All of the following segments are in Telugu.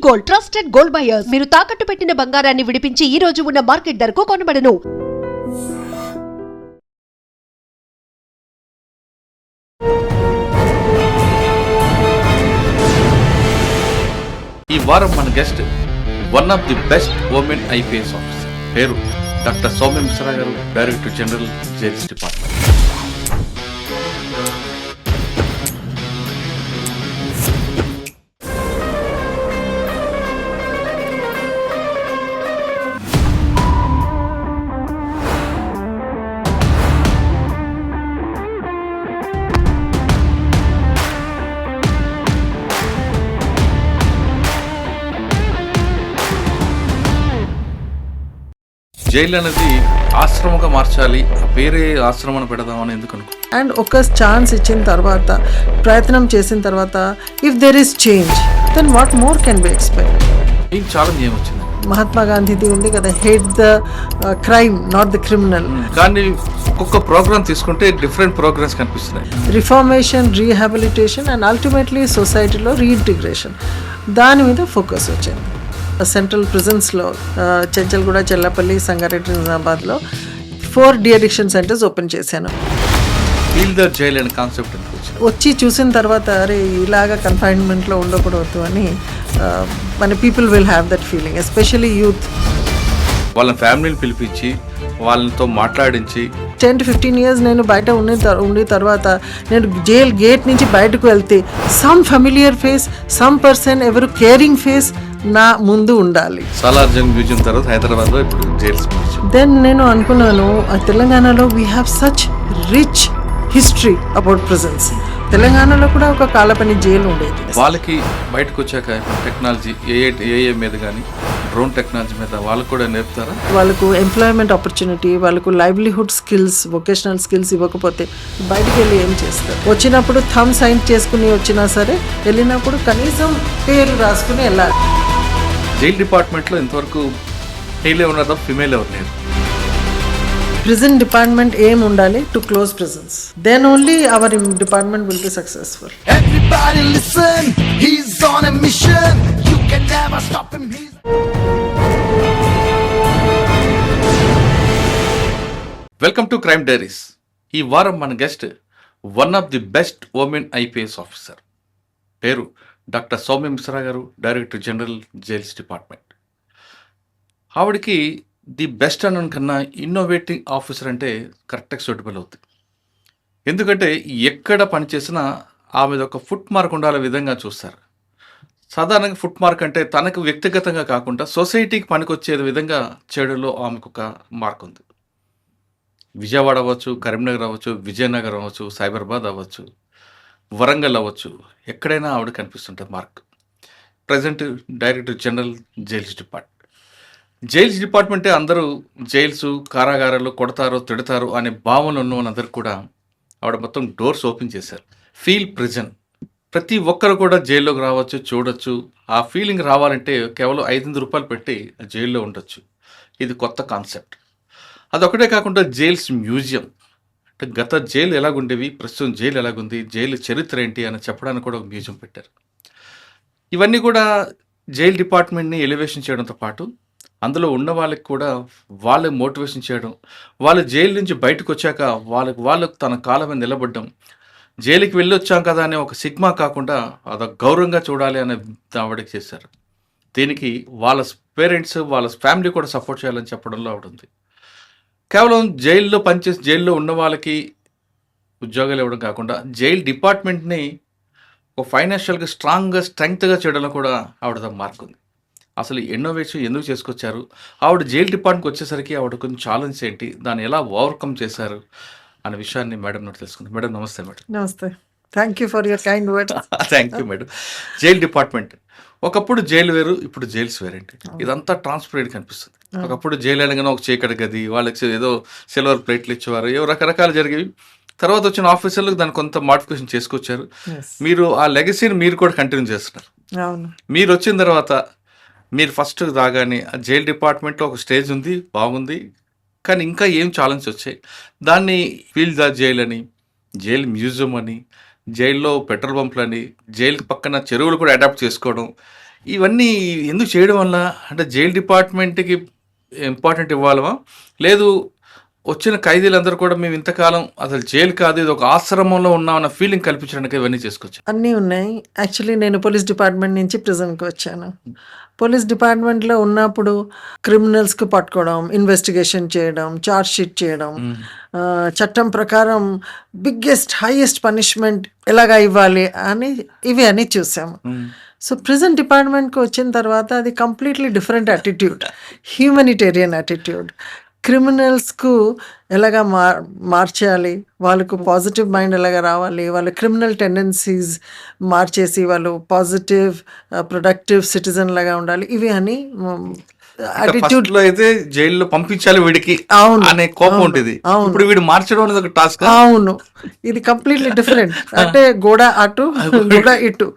Gold, trusted gold buyers. మీరు తాకట్టు పెట్టిన బంగారాన్ని విడిపించి ఈ రోజు ఉన్న మార్కెట్ ధరకు కొనబడను. ఈ వారం మన guest one of the best women IPS officer, పేరు డాక్టర్ సౌమ్య మిశ్రా గారు, director general jails department. Jail అనేది ఆశ్రమంగా మార్చాలి, ఆ పేరే ఆశ్రమం పెడదామని ఎందుకు అనుకో. అండ్ ఒక ఛాన్స్ ఇచ్చిన తర్వాత, ప్రయత్నం చేసిన తర్వాత, if there is change then what more can be expect. ఏం ఛాలెంజ్ ఏమొచ్చింది? మహాత్మా గాంధీది ఉంది కదా, hate the crime not the criminal. కానీ ఒక్కొక్క ప్రోగ్రామ్ తీసుకుంటే డిఫరెంట్ ప్రోగ్రామ్స్ కనిపిస్తున్నాయి. రిఫార్మేషన్, రీహాబిలిటేషన్ అండ్ అల్టిమేట్లీ సొసైటీలో రీఇంటిగ్రేషన్, దాని మీద ఫోకస్ వచ్చింది. సెంట్రల్ ప్రిజన్స్లో చెంచల్గూడ, చెల్లపల్లి, సంగారెడ్డి, నిజామాబాద్లో 4 డీ-అడిక్షన్ సెంటర్స్ ఓపెన్ చేశాను. ఫీల్ ద జైల్ అనే కాన్సెప్ట్ వచ్చి చూసిన తర్వాత అరే ఇలాగా కన్ఫైన్మెంట్లో ఉండకూడదు అని మన people will have that feeling, especially youth. వాళ్ళ ఫ్యామిలీని పిలిపించి వాళ్ళతో మాట్లాడించి 10 to 15 years నేను బయట ఉండి తర్వాత నేను జైల్ గేట్ నుంచి బయటకు వెళ్తే some familiar face, some person, ఎవరు కేరింగ్ ఫేస్ నా ముందు ఉండాలి. సాలార్ జంగ్ మ్యూజియం తర్వాత హైదరాబాద్లో ఇప్పుడు జైల్స్ మ్యూజియం. దెన్ నేను అనుకున్నాను తెలంగాణలో we have such rich history about prisons. తెలంగాణలో కూడా ఒక కాలపని జైలు ఉండేది. వాళ్ళకి బయటకు వచ్చాక టెక్నాలజీ ఏఏ మీద కానీ డ్రోన్ టెక్నాలజీ మీద వాళ్ళకు కూడా నేర్పుతారా? వాళ్ళకు ఎంప్లాయ్మెంట్ ఆపర్చునిటీ, వాళ్ళకు లైవ్లీహుడ్ స్కిల్స్, వొకేషనల్ స్కిల్స్ ఇవ్వకపోతే బయటికి వెళ్ళి ఏం చేస్తారు? వచ్చినప్పుడు థమ్ సైన్ చేసుకుని వచ్చినా సరే, వెళ్ళినప్పుడు కనీసం పేరు రాసుకుని వెళ్ళాలి. జైల్ డిపార్ట్మెంట్లో ఇంతవరకు మేల్ ఉన్నదో ఫిమేల్ ఎవరు లేరు. ప్రిజన్ డిపార్ట్మెంట్ ఏం ఉండాలి? To close prisons, then only our department will be successful. Everybody listen, he's on a mission, you can never stop him. Welcome to crime diaries. ఈ వారం మన guest one of the best women IPS officer, పేరు డాక్టర్ సౌమ్య మిశ్రా గారు, డైరెక్టర్ జనరల్ జైల్స్ డిపార్ట్మెంట్. ఆవిడకి ది బెస్ట్ అన్న కన్నా ఇన్నోవేటింగ్ ఆఫీసర్ అంటే కరెక్ట్గా సూటబుల్ అవుతుంది. ఎందుకంటే ఎక్కడ పనిచేసినా ఆమెది ఒక ఫుట్ మార్క్ ఉండాలనే విధంగా చూస్తారు. సాధారణంగా ఫుట్ మార్క్ అంటే తనకు వ్యక్తిగతంగా కాకుండా సొసైటీకి పనికొచ్చే విధంగా చేయడంలో ఆమెకు ఒక మార్క్ ఉంది. విజయవాడ అవ్వచ్చు, కరీంనగర్ అవ్వచ్చు, విజయనగర్ అవ్వచ్చు, సైబరాబాద్ అవ్వచ్చు, వరంగల్ అవ్వచ్చు, ఎక్కడైనా ఆవిడ కనిపిస్తుంటుంది mark. Present director general jails department. Jails డిపార్ట్మెంటే అందరూ జైల్స్, కారాగారాలు కొడతారు, తిడతారు అనే భావనలు ఉన్న వాళ్ళందరూ కూడా ఆవిడ మొత్తం డోర్స్ ఓపెన్ చేశారు. ఫీల్ ప్రిజన్, ప్రతి ఒక్కరు కూడా జైల్లోకి రావచ్చు, చూడొచ్చు. ఆ ఫీలింగ్ రావాలంటే కేవలం 500 రూపాయలు పెట్టి జైల్లో ఉండొచ్చు. ఇది కొత్త కాన్సెప్ట్. అదొకటే కాకుండా జైల్స్ మ్యూజియం, అంటే గత జైలు ఎలాగుండేవి, ప్రస్తుతం జైలు ఎలాగుంది, జైలు చరిత్ర ఏంటి అని చెప్పడానికి కూడా ఒక మ్యూజియం పెట్టారు. ఇవన్నీ కూడా జైల్ డిపార్ట్మెంట్ని ఎలివేషన్ చేయడంతో పాటు అందులో ఉన్న వాళ్ళకి కూడా వాళ్ళకి మోటివేషన్ చేయడం, వాళ్ళు జైలు నుంచి బయటకు వచ్చాక వాళ్ళకు తన కాలం మీద నిలబడడం, జైలుకి వెళ్ళి వచ్చాం కదా అనే ఒక సిగ్మా కాకుండా అదొక గౌరవంగా చూడాలి అనే ఆవిడకి చేశారు. దీనికి వాళ్ళ పేరెంట్స్, వాళ్ళ ఫ్యామిలీ కూడా సపోర్ట్ చేయాలని చెప్పడంలో ఆవిడ ఉంది. కేవలం జైల్లో పనిచేసి జైల్లో ఉన్న వాళ్ళకి ఉద్యోగాలు ఇవ్వడం కాకుండా జైల్ డిపార్ట్మెంట్ని ఒక ఫైనాన్షియల్గా స్ట్రెంగ్త్గా చేయడంలో కూడా ఆవిడ మార్క్ ఉంది. అసలు ఇన్నోవేషన్ ఎందుకు చేసుకొచ్చారు, ఆవిడ జైల్ డిపార్ట్మెంట్కి వచ్చేసరికి ఆవిడ కొంచెం ఛాలెంజ్ ఏంటి, దాన్ని ఎలా ఓవర్కమ్ చేశారు అనే విషయాన్ని మేడం నోట్ తెలుసుకుంటాం. మేడం నమస్తే. మేడం నమస్తే, thank you for your kind words. Thank you madam. Jail department ఒకప్పుడు జైలు వేరు, ఇప్పుడు జైల్స్ వేరేంటి, ఇదంతా ట్రాన్స్పరెంట్ కనిపిస్తుంది. ఒకప్పుడు జైలు అనగానే ఒక చీకటి గది, వాళ్ళకి ఏదో సిల్వర్ ప్లేట్లు ఇచ్చేవారు, ఏవో రకరకాలు జరిగేవి. తర్వాత వచ్చిన ఆఫీసర్లకు దాన్ని కొంత మోడిఫికేషన్ చేసుకొచ్చారు. మీరు ఆ లెగసీని మీరు కూడా కంటిన్యూ చేస్తున్నారు. మీరు వచ్చిన తర్వాత మీరు ఫస్ట్ రాగానే జైల్ డిపార్ట్మెంట్లో ఒక స్టేజ్ ఉంది, బాగుంది. కానీ ఇంకా ఏం ఛాలెంజ్ వచ్చాయి, దాన్ని ఫీల్ ద జైల్ అని, జైల్ మ్యూజియం అని, జైల్లో పెట్రోల్ పంపులని, జైలు పక్కన చెరువులు కూడా అడాప్ట్ చేసుకోవడం, ఇవన్నీ ఎందుకు చేయడం వల్ల అంటే జైలు డిపార్ట్మెంట్కి ఇంపార్టెంట్ ఇవ్వాలమా, లేదు వచ్చిన ఖైదీలందరూ కూడా మేము ఇంతకాలం అసలు జైలు కాదు ఇది ఒక ఆశ్రమంలో ఉన్నామన్న ఫీలింగ్ కల్పించడానికి ఇవన్నీ చేసుకోవచ్చు? అన్నీ ఉన్నాయి. యాక్చువల్లీ నేను పోలీస్ డిపార్ట్మెంట్ నుంచి ప్రిజన్కి వచ్చాను. పోలీస్ డిపార్ట్మెంట్లో ఉన్నప్పుడు క్రిమినల్స్కి పట్టుకోవడం, ఇన్వెస్టిగేషన్ చేయడం, ఛార్జ్ షీట్ చేయడం, చట్టం ప్రకారం బిగ్గెస్ట్ హైయెస్ట్ పనిష్మెంట్ ఎలాగా ఇవ్వాలి అని ఇవి అన్నీ చూసాము. సో ప్రిజన్ డిపార్ట్మెంట్కి వచ్చిన తర్వాత అది completely different attitude, humanitarian attitude. క్రిమినల్స్కు ఎలాగా మార్చేయాలి, వాళ్ళకు పాజిటివ్ మైండ్ ఎలాగా రావాలి, వాళ్ళ క్రిమినల్ టెండెన్సీస్ మార్చేసి వాళ్ళు పాజిటివ్ ప్రొడక్టివ్ సిటిజన్ లాగా ఉండాలి, ఇవి అని యాటిట్యూడ్. లో అయితే జైల్లో పంపించాలి వీడికి అవును అనే కోపం ఉంటుంది. ఇప్పుడు వీడు మార్చడం అనేది ఒక టాస్క్. అవును, ఇది కంప్లీట్లీ డిఫరెంట్. అంటే గోడ అటు గోడ ఇటు.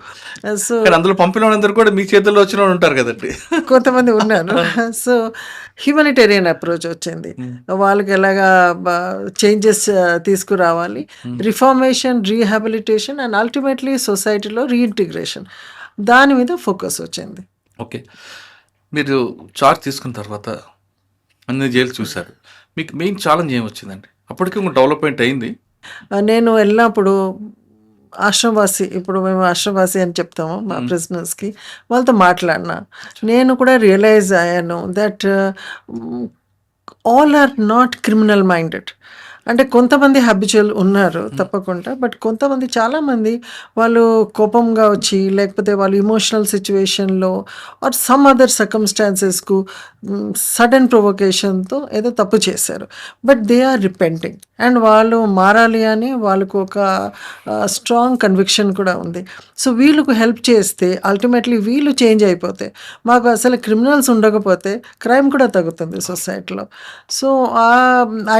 సో అందులో పంపిన వాళ్ళందరూ కూడా మీ చేతుల్లో వచ్చిన వాళ్ళు ఉంటారు కదండి. కొంతమంది ఉన్నారు. సో హ్యూమనిటేరియన్ అప్రోచ్ వచ్చింది. వాళ్ళకి ఎలాగా చేంజెస్ తీసుకురావాలి, రిఫార్మేషన్, రీహాబిలిటేషన్ అండ్ అల్టిమేట్లీ సొసైటీలో రీఇంటిగ్రేషన్, దాని మీద ఫోకస్ వచ్చింది. ఓకే, మీరు చార్జ్ తీసుకున్న తర్వాత అన్ని జైలు చూశారు, మీకు మెయిన్ ఛాలెంజ్ ఏం వచ్చిందండి? అప్పటికి డెవలప్మెంట్ అయింది. నేను వెళ్ళినప్పుడు ఆశ్రమవాసి, ఇప్పుడు మేము ఆశ్రమవాసి అని చెప్తాము మా ప్రిజనర్స్కి, వాళ్ళతో మాట్లాడినా నేను కూడా రియలైజ్ అయ్యాను that all are not criminal minded. అంటే కొంతమంది హ్యాబిచువల్ ఉన్నారు తప్పకుండా, బట్ కొంతమంది చాలామంది వాళ్ళు కోపంగా వచ్చి లేకపోతే వాళ్ళు ఇమోషనల్ సిచ్యువేషన్లో ఆర్ సమ్ అదర్ సర్కమ్స్టాన్సెస్కు సడన్ ప్రొవొకేషన్తో ఏదో తప్పు చేశారు, but they are repenting and వాళ్ళు మారాలి అని వాళ్ళకు ఒక స్ట్రాంగ్ కన్విక్షన్ కూడా ఉంది. సో వీళ్ళకు హెల్ప్ చేస్తే అల్టిమేట్లీ వీళ్ళు చేంజ్ అయిపోతే, మాకు అసలు క్రిమినల్స్ ఉండకపోతే క్రైమ్ కూడా తగ్గుతుంది సొసైటీలో. సో ఆ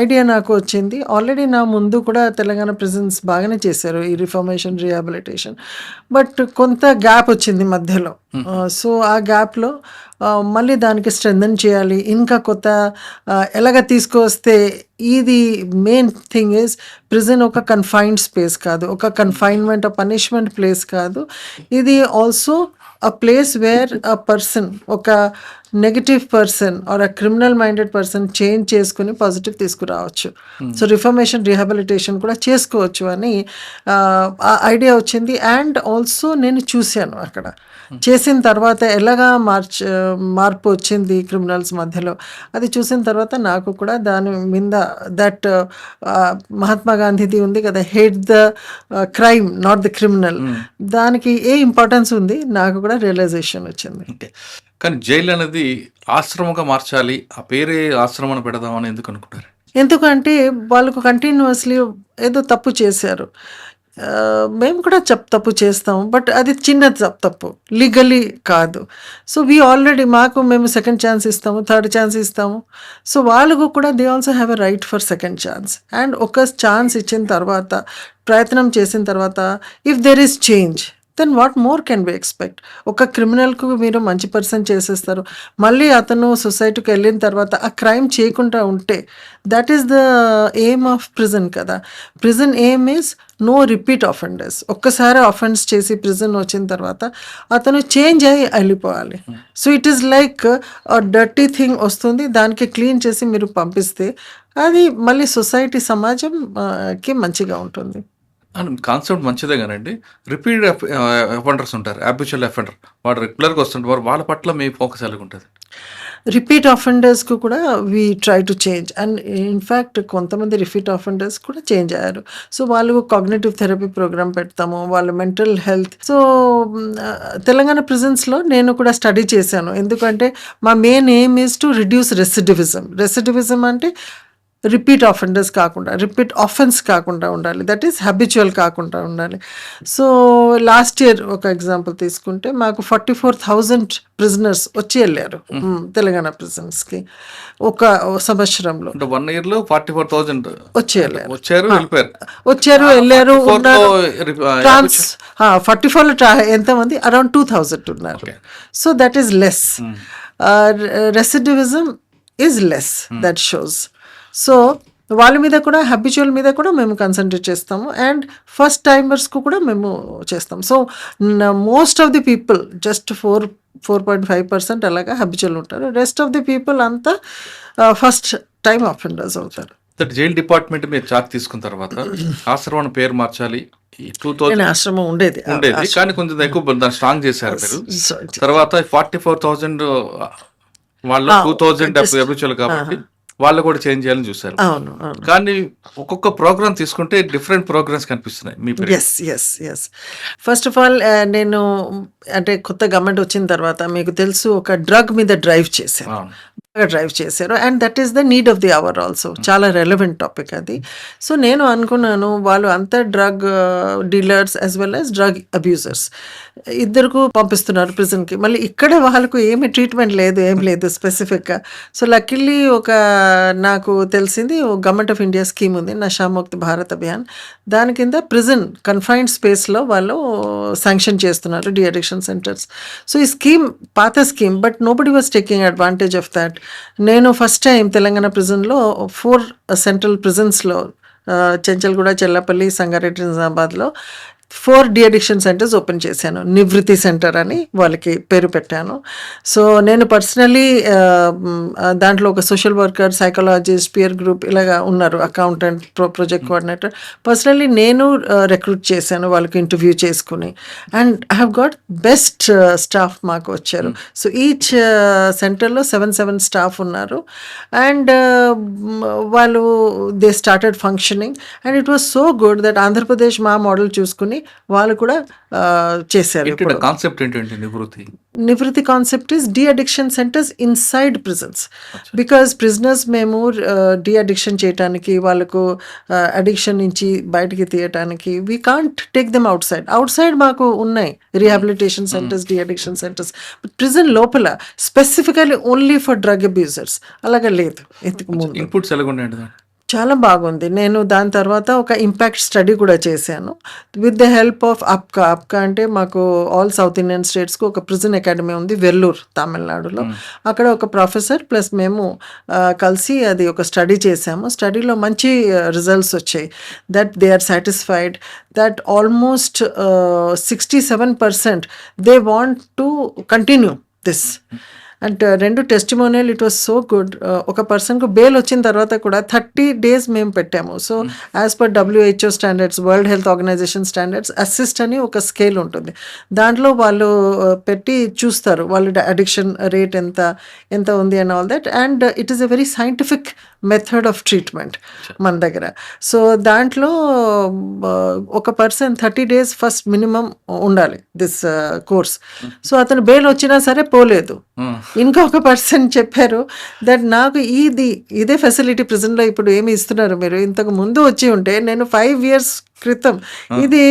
ఐడియా నాకు వచ్చింది. ఆల్రెడీ నా ముందు కూడా తెలంగాణ ప్రిజన్స్ బాగానే చేశారు ఈ రిఫార్మేషన్, రీహాబిలిటేషన్, బట్ కొంత గ్యాప్ వచ్చింది మధ్యలో. సో ఆ గ్యాప్లో మళ్ళీ దానికి స్ట్రెంథన్ చేయాలి, ఇంకా కొత్త ఎలాగ తీసుకొస్తే. ఇది మెయిన్ థింగ్ ఈజ్ ప్రిజన్ ఒక కన్ఫైన్డ్ స్పేస్ కాదు, ఒక కన్ఫైన్మెంట్ పనిష్మెంట్ ప్లేస్ కాదు. ఇది also a place where a person, ఒక negative person or a criminal minded person change చేసుకుని పాజిటివ్ తీసుకురావచ్చు. సో రిఫర్మేషన్, రీహాబిలిటేషన్ కూడా చేసుకోవచ్చు అని ఆ ఐడియా వచ్చింది. అండ్ ఆల్సో నేను చూశాను అక్కడ చేసిన తర్వాత ఎలాగా మార్పు వచ్చింది క్రిమినల్స్ మధ్యలో. అది చూసిన తర్వాత నాకు కూడా దాని మీద దట్ మహాత్మా గాంధీది ఉంది కదా, hate the crime not the criminal, దానికి ఏ ఇంపార్టెన్స్ ఉంది నాకు కూడా రియలైజేషన్ వచ్చింది. ఓకే, కానీ జైలు అనేది ఆశ్రమంగా మార్చాలి, ఆ పేరే ఆశ్రమాన్ని పెడదామని ఎందుకు అనుకుంటారు? ఎందుకంటే వాళ్ళకు కంటిన్యూస్లీ ఏదో తప్పు చేశారు, మేము కూడా తప్పు చేస్తాము, బట్ అది చిన్న తప్పు, లీగలీ కాదు. సో వీ ఆల్రెడీ మేము సెకండ్ ఛాన్స్ ఇస్తాము, థర్డ్ ఛాన్స్ ఇస్తాము. సో వాళ్ళకు కూడా they also have a right for second chance. And ఒక ఛాన్స్ ఇచ్చిన తర్వాత, ప్రయత్నం చేసిన తర్వాత, if there is change, then what more can be expect. ఒక క్రిమినల్కు మీరు మంచి పర్సన్ చేసేస్తారు, మళ్ళీ అతను సొసైటీకి వెళ్ళిన తర్వాత ఆ క్రైమ్ చేయకుండా ఉంటే, that is the aim of prison కదా. Prison aim is no repeat offenders. ఒక్కసారి ఆఫెన్స్ చేసి ప్రిజన్ వచ్చిన తర్వాత అతను చేంజ్ అయ్యి వెళ్ళిపోవాలి. So it is like dirty thing వస్తుంది, దానికి క్లీన్ చేసి మీరు పంపిస్తే అది మళ్ళీ సొసైటీ, సమాజంకి మంచిగా ఉంటుంది. కాన్సెప్ట్ మంచిదే కానండి, రిపీట్ అఫెండర్స్ ఉంటారు, హ్యాబిచువల్ అఫెండర్, వాడు రెగ్యులర్గా వస్తుంటారు, వాళ్ళ పట్ల మీ ఫోకస్ ఎలా ఉంటుంది? రిపీట్ ఆఫెండర్స్కు కూడా we try to change. And in fact కొంతమంది రిపీట్ ఆఫెండర్స్ కూడా చేంజ్ అయ్యారు. సో వాళ్ళు కాగ్నిటివ్ థెరపీ ప్రోగ్రామ్ పెడతాము, వాళ్ళ మెంటల్ హెల్త్. సో తెలంగాణ ప్రిజన్స్లో నేను కూడా స్టడీ చేశాను, ఎందుకంటే మా main aim is to reduce recidivism. Recidivism అంటే రిపీట్ ఆఫెండర్స్ కాకుండా, రిపీట్ ఆఫెన్స్ కాకుండా ఉండాలి, దట్ ఈస్ హ్యాబిచువల్ కాకుండా ఉండాలి. సో లాస్ట్ ఇయర్ ఒక ఎగ్జాంపుల్ తీసుకుంటే మాకు 44,000 ప్రిజనర్స్ వచ్చి వెళ్ళారు తెలంగాణ ప్రిజన్స్కి ఒక సంవత్సరంలో. 1 year లో 44,000 వచ్చి వెళ్ళారు, వచ్చారు వెళ్ళారు. 44లో ఎంతమంది? అరౌండ్ 2,000 ఉన్నారు. So that is less. Recidivism is less, that shows. So వాళ్ళ మీద కూడా, హ్యాబిచువల్ మీద కూడా మేము కన్సన్ట్రేట్ చేస్తాము, అండ్ ఫస్ట్ టైమర్స్కు కూడా మేము చేస్తాం. So most of the people, just 4 4.5% అలాగా హ్యాబిచువల్ ఉంటారు. రెస్ట్ ఆఫ్ ది పీపుల్ అంతా ఫస్ట్ టైం అఫెండర్స్ అవుతారు. దట్ జైల్ డిపార్ట్మెంట్ మీరు చార్జ్ తీసుకున్న తర్వాత ఆశ్రమం పేరు మార్చాలి 2000 నేను ఆశ్రమం ఉండేది ఉండేది, కానీ కొంచెం ఎక్కువ దాన్ని స్ట్రాంగ్ చేశారు మీరు. తర్వాత 44,000 వాళ్ళు 2,000 అభిరుచులు కాబట్టి వాళ్ళు కూడా చేంజ్ చేయాలని చూసారు. అవును అవును. కానీ ఒక్కొక్క ప్రోగ్రామ్ తీసుకుంటే డిఫరెంట్ ప్రోగ్రామ్స్ కనిపిస్తున్నాయి మీ పేరు. ఎస్ ఫస్ట్ ఆఫ్ ఆల్ నేను అంటే కొత్త గవర్నమెంట్ వచ్చిన తర్వాత మీకు తెలుసు ఒక డ్రగ్ మీద డ్రైవ్ చేశాను, అవును. బాగా డ్రైవ్ చేశారు. And that is the need of the hour also. చాలా రెలవెంట్ టాపిక్ అది. సో నేను అనుకున్నాను వాళ్ళు అంతా drug dealers as well as drug abusers ఇద్దరికి పంపిస్తున్నారు ప్రిజన్కి. మళ్ళీ ఇక్కడ వాళ్ళకు ఏమి ట్రీట్మెంట్ లేదు, ఏం లేదు స్పెసిఫిక్గా. సో లక్కీలీ ఒక నాకు తెలిసింది గవర్నమెంట్ ఆఫ్ ఇండియా స్కీమ్ ఉంది, నషాముక్తి భారత్ అభియాన్. దాని కింద ప్రిజన్ కన్ఫైన్డ్ స్పేస్లో వాళ్ళు శాంక్షన్ చేస్తున్నారు డి అడిక్షన్ సెంటర్స్. సో ఈ స్కీమ్ పాత scheme, but nobody was taking advantage of that. నేను ఫస్ట్ టైం తెలంగాణ ప్రిజన్లో 4 సెంట్రల్ ప్రిజన్స్లో చెంచల్గూడ, చెల్లపల్లి, సంగారెడ్డి, నిజామాబాద్లో 4 డి అడిక్షన్ సెంటర్స్ ఓపెన్ చేశాను. నివృత్తి సెంటర్ అని వాళ్ళకి పేరు పెట్టాను. సో నేను పర్సనలీ దాంట్లో ఒక social worker, psychologist, peer group ఇలాగా ఉన్నారు, అకౌంటెంట్, ప్రాజెక్ట్ కోఆర్డినేటర్. పర్సనలీ నేను రిక్రూట్ చేశాను వాళ్ళకి ఇంటర్వ్యూ చేసుకుని. And I have got best staff మాకు వచ్చారు. సో ఈచ్ సెంటర్లో 7 స్టాఫ్ ఉన్నారు. అండ్ వాళ్ళు they started functioning and it was so good that Andhra Pradesh మా మోడల్ చూసుకుని వాళ్ళు కూడా చేశారు. ఏంటంటే కాన్సెప్ట్ ఏంటంటే Nivritti concept is deaddiction centres inside prisons. Because prisoners మేము డి అడిక్షన్ చేయడానికి, వాళ్ళకు అడిక్షన్ నుంచి బయటికి తీయటానికి we can't take them outside మాకు ఉన్నాయి rehabilitation centres, deaddiction centres. Prison లోపల specifically only for drug abusers అలాగా లేదు. ఇంతకు ముందు ఇన్పుట్స్ ఎలాగుండే చాలా బాగుంది. నేను దాని తర్వాత ఒక ఇంపాక్ట్ స్టడీ కూడా చేశాను విత్ ద హెల్ప్ ఆఫ్ అప్కా. అంటే మాకు ఆల్ సౌత్ ఇండియన్ స్టేట్స్కి ఒక ప్రిజన్ అకాడమీ ఉంది వెల్లూర్, తమిళనాడులో. అక్కడ ఒక ప్రొఫెసర్ ప్లస్ మేము కలిసి అది ఒక స్టడీ చేశాము. స్టడీలో మంచి రిజల్ట్స్ వచ్చాయి. That they are satisfied that almost 67% they want to continue this. And 2 testimonial it was so good. ఒక పర్సన్కు బెయిల్ వచ్చిన తర్వాత కూడా 30 days మేము పెట్టాము. So as per WHO standards, world health organisation standards, assist అని ఒక స్కేల్ ఉంటుంది. దాంట్లో వాళ్ళు పెట్టి చూస్తారు వాళ్ళ అడిక్షన్ రేట్ ఎంత ఉంది and all that. And it is a very scientific method of treatment మన దగ్గర. సో దాంట్లో ఒక పర్సన్ 30 days ఫస్ట్ మినిమం ఉండాలి దిస్ కోర్స్. సో అతను బెయిల్ వచ్చినా సరే పోలేదు. ఇంకొక పర్సన్ చెప్పారు దట్ నాకు ఇదే ఫెసిలిటీ ప్రిజన్లో ఇప్పుడు ఏమి ఇస్తున్నారు మీరు, ఇంతకు ముందు వచ్చి ఉంటే నేను 5 years క్రితం ఇది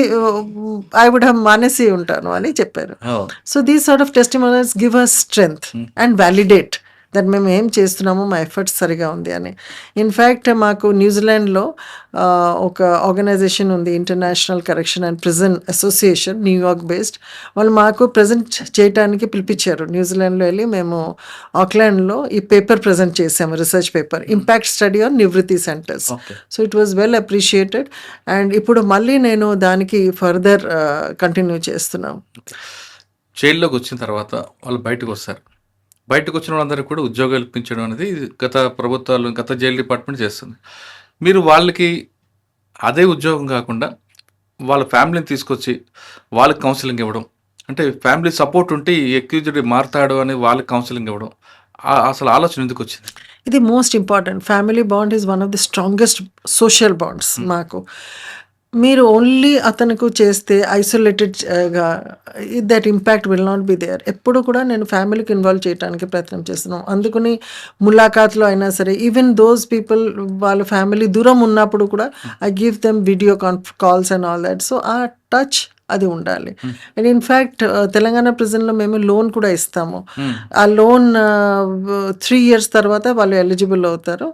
ఐ వుడ్ హ్యావ్ మానేసి ఉంటాను అని చెప్పారు. So these sort of testimonials give us strength and validate that మేము ఏం చేస్తున్నామో మా ఎఫర్ట్స్ సరిగా ఉంది అని. ఇన్ఫ్యాక్ట్ మాకు న్యూజిలాండ్లో ఒక ఆర్గనైజేషన్ ఉంది, international correction and prison association, New York based. వాళ్ళు మాకు ప్రజెంట్ చేయడానికి పిలిపించారు. న్యూజిలాండ్లో వెళ్ళి మేము ఆక్లాండ్లో ఈ పేపర్ ప్రజెంట్ చేసాము, research paper, impact study on Nivritti centres. So it was well appreciated. And ఇప్పుడు మళ్ళీ నేను దానికి ఫర్దర్ కంటిన్యూ చేస్తున్నాం. జైల్లోకి వచ్చిన తర్వాత వాళ్ళు బయటకు వస్తారు. బయటకు వచ్చిన వాళ్ళందరికీ కూడా ఉద్యోగాలు ఇప్పించడం అనేది గత ప్రభుత్వాలు, గత జైలు డిపార్ట్మెంట్ చేస్తుంది. మీరు వాళ్ళకి అదే ఉద్యోగం కాకుండా వాళ్ళ ఫ్యామిలీని తీసుకొచ్చి వాళ్ళకి కౌన్సిలింగ్ ఇవ్వడం, అంటే ఫ్యామిలీ సపోర్ట్ ఉంటే ఎక్యూజ్డ్ మారుతాడు అని వాళ్ళకి కౌన్సిలింగ్ ఇవ్వడం, అసలు ఆలోచన ఎందుకు వచ్చింది? ఇది most important. Family bond is one of the strongest social bonds మాకు. మీరు ఓన్లీ అతనికి చేస్తే ఐసోలేటెడ్గా that impact will not be there. ఎప్పుడు కూడా నేను ఫ్యామిలీకి ఇన్వాల్వ్ చేయడానికి ప్రయత్నం చేస్తున్నాను. అందుకని ములాఖాత్లో అయినా సరే, ఈవెన్ దోస్ పీపుల్ వాళ్ళ ఫ్యామిలీ దూరం ఉన్నప్పుడు కూడా I give them video calls and all that. So ఆ టచ్ అది ఉండాలి. అండ్ ఇన్ఫ్యాక్ట్ తెలంగాణ ప్రిజన్లో మేము లోన్ కూడా ఇస్తాము. ఆ లోన్ 3 years తర్వాత వాళ్ళు ఎలిజిబుల్ అవుతారు.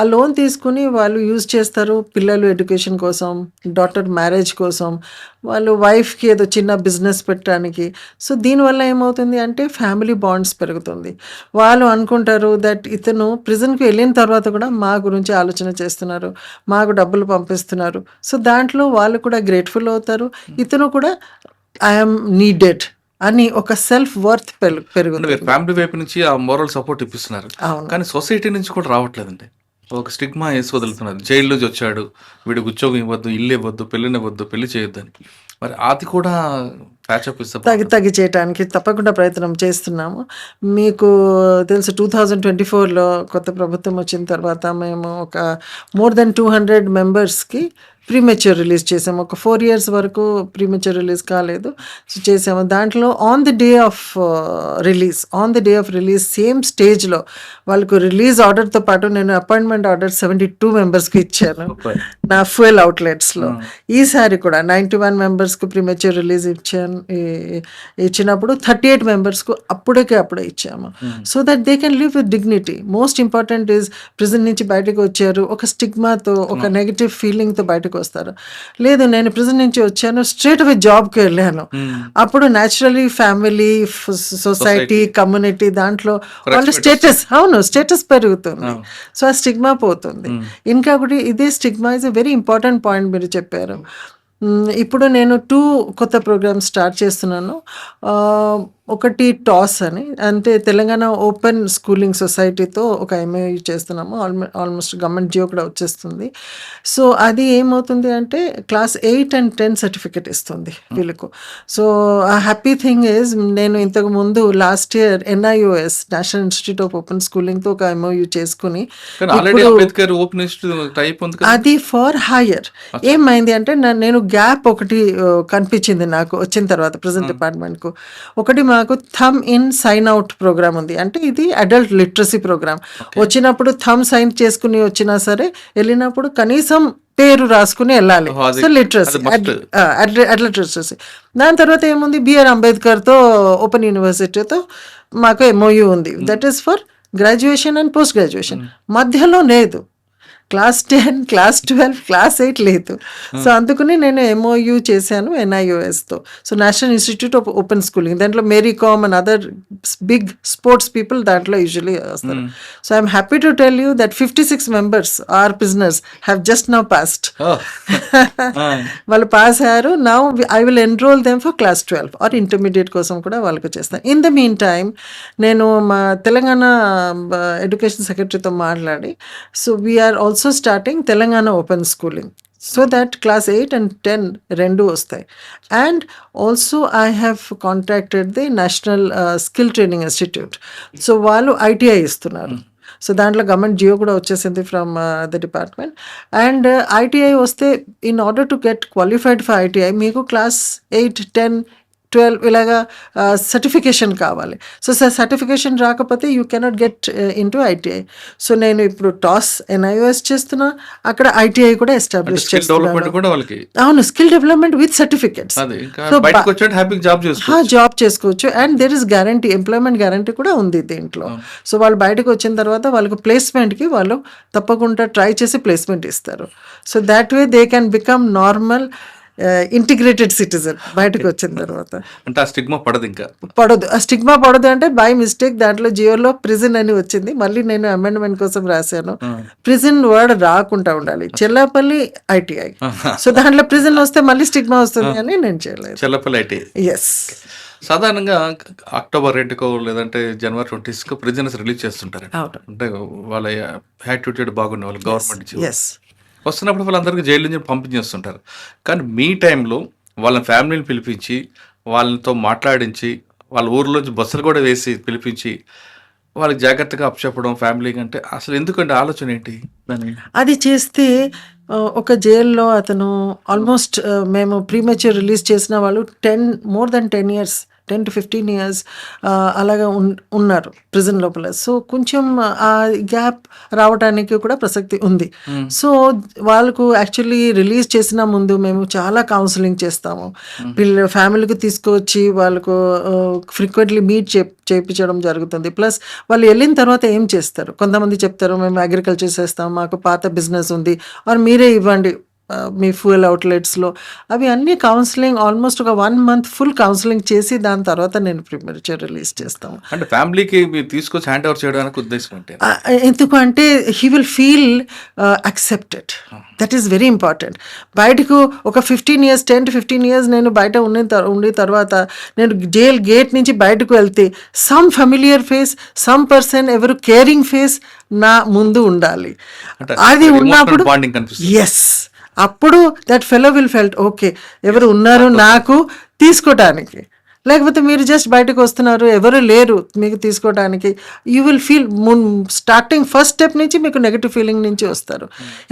ఆ లోన్ తీసుకుని వాళ్ళు యూజ్ చేస్తారు పిల్లలు ఎడ్యుకేషన్ కోసం, డాటర్ మ్యారేజ్ కోసం, వాళ్ళు వైఫ్కి ఏదో చిన్న బిజినెస్ పెట్టడానికి. సో దీనివల్ల ఏమవుతుంది అంటే ఫ్యామిలీ బాండ్స్ పెరుగుతుంది. వాళ్ళు అనుకుంటారు దట్ ఇతను ప్రిజన్కి వెళ్ళిన తర్వాత కూడా మా గురించి ఆలోచన చేస్తున్నారు, మాకు డబ్బులు పంపిస్తున్నారు. సో దాంట్లో వాళ్ళు కూడా గ్రేట్ఫుల్ అవుతారు. ఇతను కూడా ఐఎమ్ నీడెడ్ అని ఒక సెల్ఫ్ వర్త్ అంటే పెరుగుతుంది. మీరు ఫ్యామిలీ వైపు నుంచి ఆ మోరల్ సపోర్ట్ ఇప్పిస్తున్నారు, అవును. కానీ సొసైటీ నుంచి కూడా రావట్లేదండి. ఒక స్టిగ్మా వేసి వదులుతున్నారు. జైలు నుంచి వచ్చాడు, వీడికి ఉద్యోగం ఇవ్వద్దు, ఇల్లు ఇవ్వద్దు, పెళ్ళినివ్వద్దు, పెళ్లి చేయొద్దని. మరి అది కూడా ప్యాచప్ ఇస్తే తగ్గి చేయడానికి తప్పకుండా ప్రయత్నం చేస్తున్నాము. మీకు తెలుసు 2024లో కొత్త ప్రభుత్వం వచ్చిన తర్వాత మేము ఒక మోర్ దెన్ 200 మెంబర్స్కి ప్రీమెచ్యూర్ రిలీజ్ చేసాము. ఒక 4 years వరకు ప్రీమెచ్యూర్ రిలీజ్ కాలేదు. సో చేసాము. దాంట్లో on the day of release same స్టేజ్లో వాళ్ళకు రిలీజ్ ఆర్డర్తో పాటు నేను అపాయింట్మెంట్ ఆర్డర్ 72 మెంబర్స్కి ఇచ్చాను నా ఫ్యూయల్ అవుట్లెట్స్లో. ఈసారి కూడా 91 మెంబర్స్కు ప్రీమెచ్యూర్ రిలీజ్ ఇచ్చినప్పుడు 38 మెంబర్స్కు అప్పుడే ఇచ్చాము. So that they can live with dignity. Most important is prison నుంచి బయటకు వచ్చారు, ఒక స్టిగ్మాతో, ఒక నెగిటివ్ ఫీలింగ్తో బయటకు వస్తారు. లేదు, నేను ప్రిజన్ నుంచి వచ్చాను, స్ట్రేట్ అవే జాబ్కి వెళ్ళాను, అప్పుడు న్యాచురలీ ఫ్యామిలీ, సొసైటీ, కమ్యూనిటీ దాంట్లో వాళ్ళ స్టేటస్ పెరుగుతుంది. సో ఆ స్టిగ్మా పోతుంది. ఇంకొకటి ఇదే stigma is a very important point మీరు చెప్పారు. ఇప్పుడు నేను 2 కొత్త ప్రోగ్రామ్స్ స్టార్ట్ చేస్తున్నాను. ఒకటి టాస్ అని, అంటే తెలంగాణ ఓపెన్ స్కూలింగ్ సొసైటీతో ఒక ఎంఓయూ చేస్తున్నాము. ఆల్మోస్ట్ గవర్నమెంట్ జియో కూడా వచ్చేస్తుంది. సో అది ఏమవుతుంది అంటే క్లాస్ 8 and 10 సర్టిఫికెట్ ఇస్తుంది వీళ్ళకు. సో ఆ హ్యాపీ థింగ్ ఈజ్, నేను ఇంతకు ముందు last year NIOS national institute of open స్కూలింగ్తో ఒక ఎంఓయూ చేసుకుని అది ఫర్ హైయర్. ఏమైంది అంటే నేను గ్యాప్ ఒకటి కనిపించింది నాకు వచ్చిన తర్వాత ప్రెజెంట్ డిపార్ట్మెంట్కు. ఒకటి మాకు thumb in sign out programme ఉంది. అంటే ఇది అడల్ట్ లిటరసీ ప్రోగ్రామ్. వచ్చినప్పుడు థమ్ సైన్ చేసుకుని వచ్చినా సరే వెళ్ళినప్పుడు కనీసం పేరు రాసుకుని వెళ్ళాలి. So literacy, literacy. దాని తర్వాత ఏముంది, BR అంబేద్కర్తో ఓపెన్ యూనివర్సిటీతో మాకు MOU ఉంది. That is for graduation and post graduation. మధ్యలో లేదు. క్లాస్ 10, క్లాస్ 12, క్లాస్ 8 లేదు. సో అందుకని నేను MOU చేశాను NIOSతో. So national institute of open schooling. దాంట్లో Mary Kom and other big sports people దాంట్లో యూజువలీ వస్తారు. So I'm happy to tell you that 56 members or prisoners have just now passed. వాళ్ళు పాస్ అయ్యారు. Now I will enrol them for class 12 or intermediate కోసం కూడా వాళ్ళకి చేస్తాను. ఇన్ ద మీన్ టైమ్ నేను మా తెలంగాణ ఎడ్యుకేషన్ సెక్రటరీతో మాట్లాడి, so we are also starting Telangana open schooling so that class 8 and 10 rendu vastai. And also I have contacted the National Skill Training Institute. So వాళ్ళు ITI ఇస్తున్నారు. సో దాంట్లో గవర్నమెంట్ జియో కూడా వచ్చేసింది from the department. And ITI వస్తే in order to get qualified for ITI మీకు క్లాస్ 8, 10, 12 ఇలాగా సర్టిఫికేషన్ కావాలి. సో సర్టిఫికేషన్ రాకపోతే you cannot get in to ITI. So నేను ఇప్పుడు టాస్ NIOS చేస్తున్నా, అక్కడ ITI కూడా ఎస్టాబ్లిష్ చేస్తున్నాను. అవును, skill development with certificates. Job చేసుకోవచ్చు. And there is guarantee, employment guarantee కూడా ఉంది దీంట్లో. సో వాళ్ళు బయటకు వచ్చిన తర్వాత వాళ్ళకు ప్లేస్మెంట్కి వాళ్ళు తప్పకుండా ట్రై చేసి ప్లేస్మెంట్ ఇస్తారు. So that way they can become normal integrated citizen బయటకు వచ్చిన తర్వాత. అంటే ఆ స్టిగ్మా పడదు, ఇంకా పడదు. ఆ స్టిగ్మా పడదు అంటే బై మిస్టేక్ దాంట్లో జియోలో ప్రిజన్ అని వచ్చింది. మళ్ళీ నేను అమెండ్మెంట్ కోసం రాశాను, ప్రిజన్ వర్డ్ రాకుండా ఉండాలి, చెల్లపల్లి ITI. సో దాంట్లో ప్రిజన్ వస్తే మళ్ళీ స్టిగ్మా వస్తుంది అని నేను చేయలేదు. చెల్లపల్లి ITI. ఎస్. సాధారణంగా October 2 లేదంటే January 20 ప్రిజనర్స్ రిలీజ్ చేస్తుంటారు. అంటే వాళ్ళ యాటిట్యూడ్ బాగుండే వాళ్ళు గవర్నమెంట్ వస్తున్నప్పుడు వాళ్ళందరికీ జైలు నుంచి పంపించేస్తుంటారు. కానీ మీ టైంలో వాళ్ళ ఫ్యామిలీని పిలిపించి, వాళ్ళతో మాట్లాడించి, వాళ్ళ ఊర్లోంచి బస్సులు కూడా వేసి పిలిపించి వాళ్ళకి జాగ్రత్తగా అప్పచెప్పడం ఫ్యామిలీ కంటే, అసలు ఎందుకంటే ఆలోచన ఏంటి దాన్ని? అది చేస్తే ఒక జైల్లో అతను ఆల్మోస్ట్ మేము ప్రీమెచ్యూర్ రిలీజ్ చేసిన వాళ్ళు more than 10 years, 10 to 15 years అలాగా ఉన్నారు ప్రిజన్ లోపల. సో కొంచెం ఆ గ్యాప్ రావడానికి కూడా ప్రసక్తి ఉంది. సో వాళ్ళకు యాక్చువల్లీ రిలీజ్ చేసిన ముందు మేము చాలా కౌన్సిలింగ్ చేస్తాము. ఫ్యామిలీకి తీసుకొచ్చి వాళ్ళకు ఫ్రీక్వెంట్లీ మీట్ చేయించడం జరుగుతుంది. ప్లస్ వాళ్ళు వెళ్ళిన తర్వాత ఏం చేస్తారు, కొంతమంది చెప్తారు మేము అగ్రికల్చర్ చేస్తాం, మాకు పాత బిజినెస్ ఉంది, ఆర్ మీరే ఇవ్వండి మీ ఫ్యూయల్ అవుట్లెట్స్లో అవి అన్ని కౌన్సిలింగ్ ఆల్మోస్ట్ ఒక 1 month ఫుల్ కౌన్సిలింగ్ చేసి దాని తర్వాత నేను ప్రిమేచర్ రిలీజ్ చేస్తాము. అంటే ఫ్యామిలీకి మీరు తీసుకొచ్చి హ్యాండ్ ఓవర్ చేయడానికి ఉద్దేశం అంటే ఎందుకు అంటే he will feel accepted. That is very important. బయటకు ఒక 10 to 15 years నేను బయట ఉండి తర్వాత నేను జైల్ గేట్ నుంచి బయటకు వెళ్తే some familiar face, some person ఎవరు కేరింగ్ ఫేస్ నా ముందు ఉండాలి. అంటే అది emotional ఉన్నప్పుడు bonding కనిపిస్తుంది. ఎస్, అప్పుడు that fellow will felt okay ఎవరు ఉన్నారు నాకు తీసుకోవటానికి. లేకపోతే మీరు జస్ట్ బయటకు వస్తున్నారు, ఎవరు లేరు మీకు తీసుకోవడానికి, you will feel starting first step నుంచి మీకు నెగటివ్ ఫీలింగ్ నుంచి వస్తారు.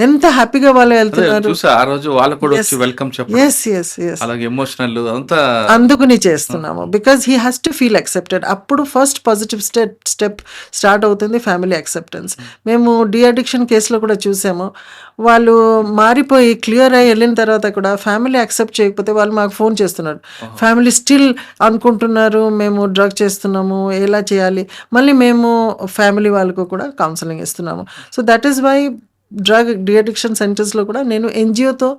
ఎంత హ్యాపీగా వాళ్ళు వెళ్తున్నారు. చూసా ఆ రోజు వాళ్ళు కూడా వచ్చి వెల్కమ్ చెప్పడం, ఎస్ ఎస్ ఎస్, అలాగే ఎమోషనల్ అంతా అందుకుని చేస్తున్నాము. Because he has to feel accepted. అప్పుడు ఫస్ట్ పాజిటివ్ స్టెప్ స్టార్ట్ అవుతుంది ఫ్యామిలీ అక్సెప్టెన్స్. మేము డి అడిక్షన్ కేసులో కూడా చూసాము. వాళ్ళు మారిపోయి క్లియర్ అయ్యి వెళ్ళిన తర్వాత కూడా ఫ్యామిలీ యాక్సెప్ట్ చేయకపోతే వాళ్ళు మాకు ఫోన్ చేస్తున్నారు. ఫ్యామిలీ స్టిల్ అనుకుంటున్నారు మేము డ్రగ్ చేస్తున్నాము, ఎలా చేయాలి. మళ్ళీ మేము ఫ్యామిలీ వాళ్ళకు కూడా కౌన్సిలింగ్ ఇస్తున్నాము. So that is why drug deaddiction సెంటర్స్లో కూడా నేను ఎన్జిఓతో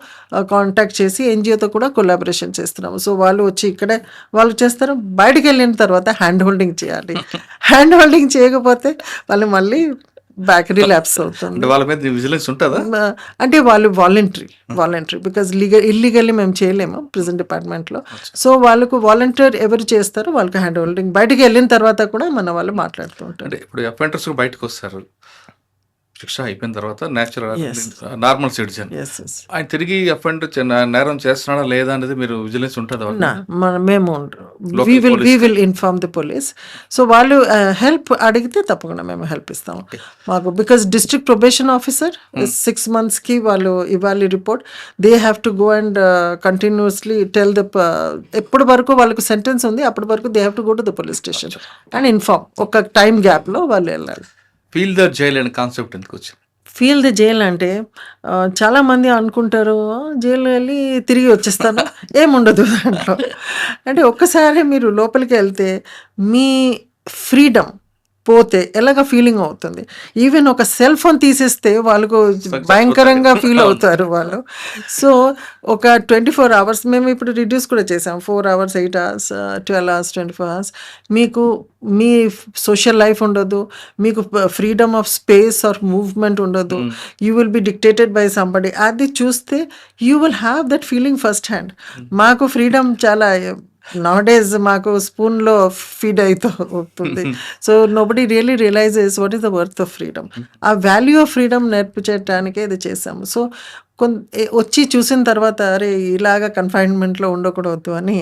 కాంటాక్ట్ చేసి ఎన్జిఓతో కూడా కొలాబరేషన్ చేస్తున్నాము. సో వాళ్ళు వచ్చి ఇక్కడే వాళ్ళు చేస్తారు. బయటకు వెళ్ళిన తర్వాత హ్యాండ్ హోల్డింగ్ చేయాలి. హ్యాండ్ హోల్డింగ్ చేయకపోతే వాళ్ళు మళ్ళీ బ్యాక్ రిలాప్స్ అవుతుంది. అంటే వాళ్ళ మీద విజిలెన్స్ ఉంటుందా? అంటే వాళ్ళు వాలంటరీ బికాజ్ ఇల్లీగల్లీ మేము చేయలేము ప్రిజన్ డిపార్ట్మెంట్లో. సో వాళ్ళకు వాలంటీర్ ఎవరు చేస్తారో వాళ్ళకి హ్యాండ్ హోల్డింగ్. బయటికి వెళ్ళిన తర్వాత కూడా మన వాళ్ళు మాట్లాడుతూ ఉంటారు. అంటే ఇప్పుడు అఫెండర్స్ బయటకు వస్తారు, శిక్ష అయిపోయిన తర్వాత నార్మల్ సిటిజన్ ఆయన తిరిగి అఫెండర్ నేరం చేస్తున్నాడా లేదా అనేది మీరు విజిలెన్స్ ఉంటుందా? మేము we will inform the police. So వాళ్ళు హెల్ప్ అడిగితే తప్పకుండా మేము హెల్ప్ ఇస్తాము. మాకు బికాస్ డిస్ట్రిక్ట్ ప్రొబేషన్ ఆఫీసర్ 6 monthsకి వాళ్ళు ఇవ్వాలి report. They have to go and continuously tell the ఎప్పటి వరకు వాళ్ళకు సెంటెన్స్ ఉంది అప్పటి వరకు they have to go to the police station and inform. ఒక టైం గ్యాప్లో వాళ్ళు వెళ్ళాలి. ఫీల్ ద జైల్ అనే కాన్సెప్ట్ ఎందుకు వచ్చింది? ఫీల్ ది జైల్ అంటే చాలామంది అనుకుంటారు జైలు వెళ్ళి తిరిగి వచ్చేస్తాను, ఏముండదు దాంట్లో. అంటే ఒక్కసారి మీరు లోపలికి వెళ్తే మీ ఫ్రీడమ్ పోతే ఎలాగ ఫీలింగ్ అవుతుంది. ఈవెన్ ఒక సెల్ ఫోన్ తీసేస్తే వాళ్ళకు భయంకరంగా ఫీల్ అవుతారు వాళ్ళు. సో ఒక 24 hours మేము ఇప్పుడు రిడ్యూస్ కూడా చేసాం. 4 hours, 8 hours, 12 hours, 24 hours. మీకు మీ సోషల్ లైఫ్ ఉండదు, మీకు freedom of space or movement ఉండదు. You will be dictated by somebody. అది చూస్తే you will have that feeling first hand. మాకు ఫ్రీడమ్ చాలా నౌడేస్ మాకు స్పూన్లో ఫీడ్ అవుతుంది. So nobody really realises what is the worth of freedom. ఆ వాల్యూ ఆఫ్ ఫ్రీడమ్ నేర్పించడానికే ఇది చేసాము. సో వచ్చి చూసిన తర్వాత అరే ఇలాగా కన్ఫైన్మెంట్లో ఉండకూడదు అని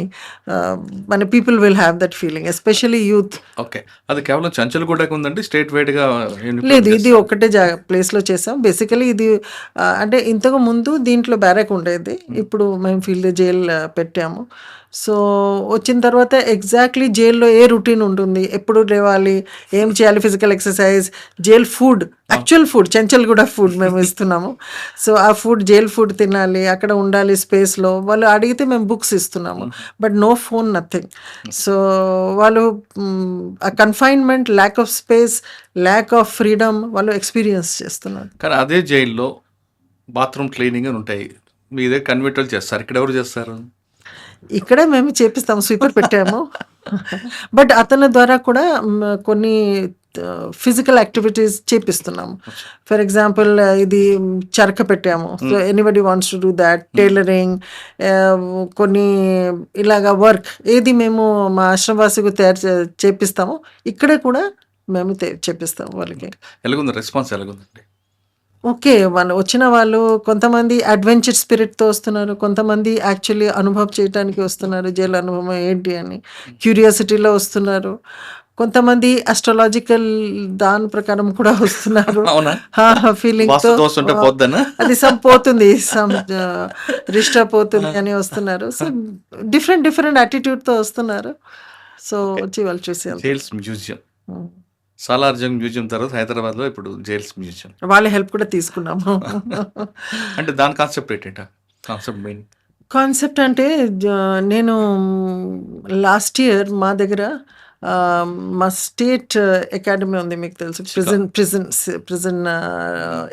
మన people will have that feeling, especially youth. Okay, అది కేవలం చంచల్గూడకు ఉందండి, స్టేట్ వైడ్గా లేదు, ఇది ఒకటే ప్లేస్లో చేసాం. బేసికలీ ఇది అంటే ఇంతకు ముందు దీంట్లో బ్యారక్ ఉండేది, ఇప్పుడు మేము ఫీల్డ్ జైల్ పెట్టాము. సో వచ్చిన తర్వాత ఎగ్జాక్ట్లీ జైల్లో ఏ రొటీన్ ఉంటుంది, ఎప్పుడు లేవాలి, ఏం చేయాలి, physical exercise, jail food, actual food Chanchalguda food మేము ఇస్తున్నాము. సో ఆ ఫుడ్ జైల్ ఫుడ్ తినాలి, అక్కడ ఉండాలి స్పేస్లో. వాళ్ళు అడిగితే మేము బుక్స్ ఇస్తున్నాము, but no phone, nothing. So వాళ్ళు ఆ confinement, lack of space, lack of freedom వాళ్ళు ఎక్స్పీరియన్స్ చేస్తున్నారు. కానీ అదే జైల్లో బాత్రూమ్ క్లీనింగ్ అని ఉంటాయి, మీ దగ్గర కన్వర్టల్ చేస్తారు, ఇక్కడ ఎవరు చేస్తారు? ఇక్కడే మేము చేపిస్తాము, స్వీపర్ పెట్టాము. బట్ అతని ద్వారా కూడా కొన్ని ఫిజికల్ యాక్టివిటీస్ చేపిస్తున్నాము. ఫర్ ఎగ్జాంపుల్ ఇది చరక పెట్టాము. So anybody wants to do that. Tailoring, కొన్ని ఇలాగా వర్క్ ఏది మేము మా ఆశ్రమవాసికి చేపిస్తాము, ఇక్కడే కూడా మేము చేపిస్తాము వాళ్ళకి. ఎలాగుంది రెస్పాన్స్, ఎలాగుందండి? ఓకే, వాళ్ళు వచ్చిన వాళ్ళు కొంతమంది అడ్వెంచర్ స్పిరిట్తో వస్తున్నారు, కొంతమంది యాక్చువల్లీ అనుభవం చేయడానికి వస్తున్నారు, జైలు అనుభవం ఏంటి అని క్యూరియాసిటీలో వస్తున్నారు, కొంతమంది అస్ట్రాలజికల్ దాని ప్రకారం కూడా వస్తున్నారు. ఫీలింగ్ తో అది సమ్ పోతుంది, సమ్ రిష్ట పోతుంది అని వస్తున్నారు. సో డిఫరెంట్ యాటిట్యూడ్తో వస్తున్నారు. సో వచ్చి వాళ్ళు చూసి సాలార్జంగ్ మ్యూజియం తర్వాత హైదరాబాద్లో ఇప్పుడు జైల్స్ మ్యూజియం, వాళ్ళ హెల్ప్ కూడా తీసుకున్నాము. అంటే దాని కాన్సెప్ట్ ఏంటంటే కాన్సెప్ట్ అంటే నేను లాస్ట్ ఇయర్ మా దగ్గర మా స్టేట్ అకాడమీ ఉంది, మీకు తెలుసు, ప్రిజన్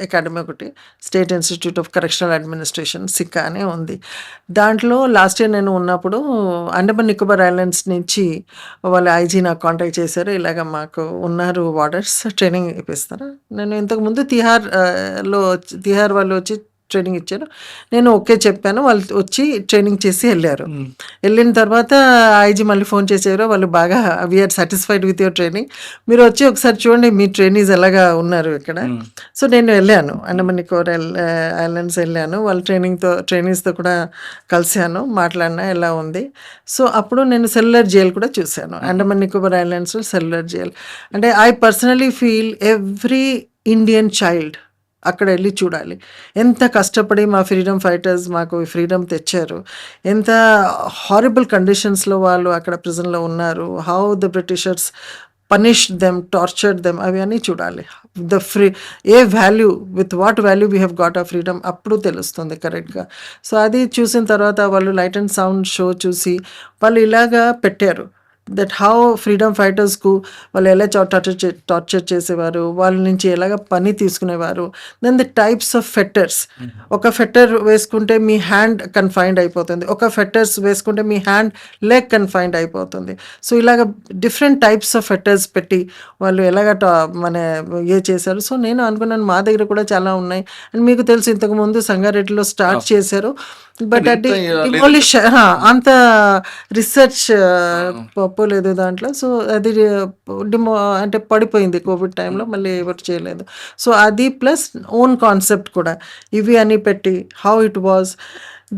అకాడమీ ఒకటి, state institute of correctional administration, SICA అనే ఉంది. దాంట్లో లాస్ట్ ఇయర్ నేను ఉన్నప్పుడు అండమాన్ నికోబార్ ఐలాండ్స్ నుంచి వాళ్ళ ఐజీ నాకు కాంటాక్ట్ చేశారు, ఇలాగ మాకు ఉన్నారు వార్డర్స్, ట్రైనింగ్ ఇప్పిస్తారా. నేను ఇంతకుముందు తిహార్ వాళ్ళు వచ్చి ట్రైనింగ్ ఇచ్చారు, నేను ఓకే చెప్పాను, వాళ్ళు వచ్చి ట్రైనింగ్ చేసి వెళ్ళారు. వెళ్ళిన తర్వాత ఐజీ మళ్ళీ ఫోన్ చేశారు, వాళ్ళు బాగా we are satisfied with your training, మీరు వచ్చి ఒకసారి చూడండి మీ ట్రైనీస్ ఎలాగా ఉన్నారు ఇక్కడ. సో నేను వెళ్ళాను, అండమాన్ నికోబార్ ఐలాండ్స్ వెళ్ళాను, వాళ్ళ ట్రైనీస్తో కూడా కలిశాను, మాట్లాడినా ఎలా ఉంది. సో అప్పుడు నేను సెల్యులర్ జైల్ కూడా చూశాను, అండమాన్ నికోబార్ ఐలాండ్స్లో సెల్యులర్ జైల్. అంటే I personally feel every Indian child అక్కడ వెళ్ళి చూడాలి, ఎంత కష్టపడి మా ఫ్రీడమ్ ఫైటర్స్ మాకు ఫ్రీడమ్ తెచ్చారు, ఎంత హారిబుల్ కండిషన్స్లో వాళ్ళు అక్కడ ప్రిజన్లో ఉన్నారు, how the Britishers punished them, tortured them, అవి అన్నీ చూడాలి. ఏ value, with what value we have got ఆ ఫ్రీడమ్ అప్పుడు తెలుస్తుంది కరెక్ట్గా. సో అది చూసిన తర్వాత వాళ్ళు లైట్ అండ్ సౌండ్ షో చూసి వాళ్ళు ఇలాగా పెట్టారు, దట్ హౌ ఫ్రీడమ్ ఫైటర్స్కు వాళ్ళు ఎలా టార్చర్ చేసేవారు, వాళ్ళ నుంచి ఎలాగ పని తీసుకునేవారు. దెన్ ద టైప్స్ ఆఫ్ ఫెట్టర్స్, ఒక ఫెట్టర్ వేసుకుంటే మీ హ్యాండ్ కన్ఫైన్డ్ అయిపోతుంది, ఒక ఫెట్టర్స్ వేసుకుంటే మీ హ్యాండ్ లెగ్ కన్ఫైన్డ్ అయిపోతుంది. సో ఇలాగ డిఫరెంట్ టైప్స్ ఆఫ్ ఫెట్టర్స్ పెట్టి వాళ్ళు ఎలాగ చేశారు. సో నేను అనుకున్నాను మా దగ్గర కూడా చాలా ఉన్నాయి. అండ్ మీకు తెలుసు ఇంతకుముందు సంగారెడ్డిలో స్టార్ట్ చేశారు, బట్ అది డిమాలిష్, అంత రీసెర్చ్ పోలేదు దాంట్లో. సో అది అంటే పడిపోయింది కోవిడ్ టైంలో, మళ్ళీ ఎవరు చేయలేదు. సో అది ప్లస్ ఓన్ కాన్సెప్ట్ కూడా ఇవి అని పెట్టి హౌ ఇట్ వాజ్.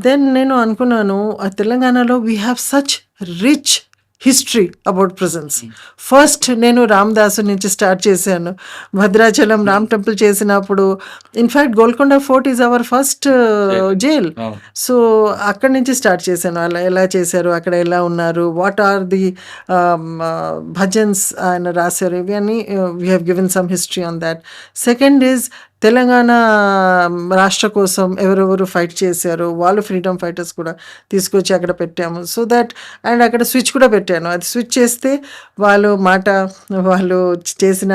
దెన్ నేను అనుకున్నాను తెలంగాణలో we have such rich history about prisons. First నేను రామదాసు నుంచి స్టార్ట్ చేశాను, భద్రాచలం రామ్ టెంపుల్ చేసినప్పుడు, in fact Golconda fort is our first jail. So అక్కడి నుంచి స్టార్ట్ చేశాను, అలా ఎలా చేశారు, అక్కడ ఎలా ఉన్నారు, వాట్ ఆర్ ది భజన్స్ ఆయన రాశారు, ఇవి అని we have given some history on that. Second is Telangana రాష్ట్ర కోసం ఎవరెవరు ఫైట్ చేశారు, వాళ్ళు ఫ్రీడమ్ ఫైటర్స్ కూడా తీసుకొచ్చి అక్కడ పెట్టాము. సో దట్, అండ్ అక్కడ స్విచ్ కూడా పెట్టాను, అది స్విచ్ చేస్తే వాళ్ళు వాళ్ళు చేసిన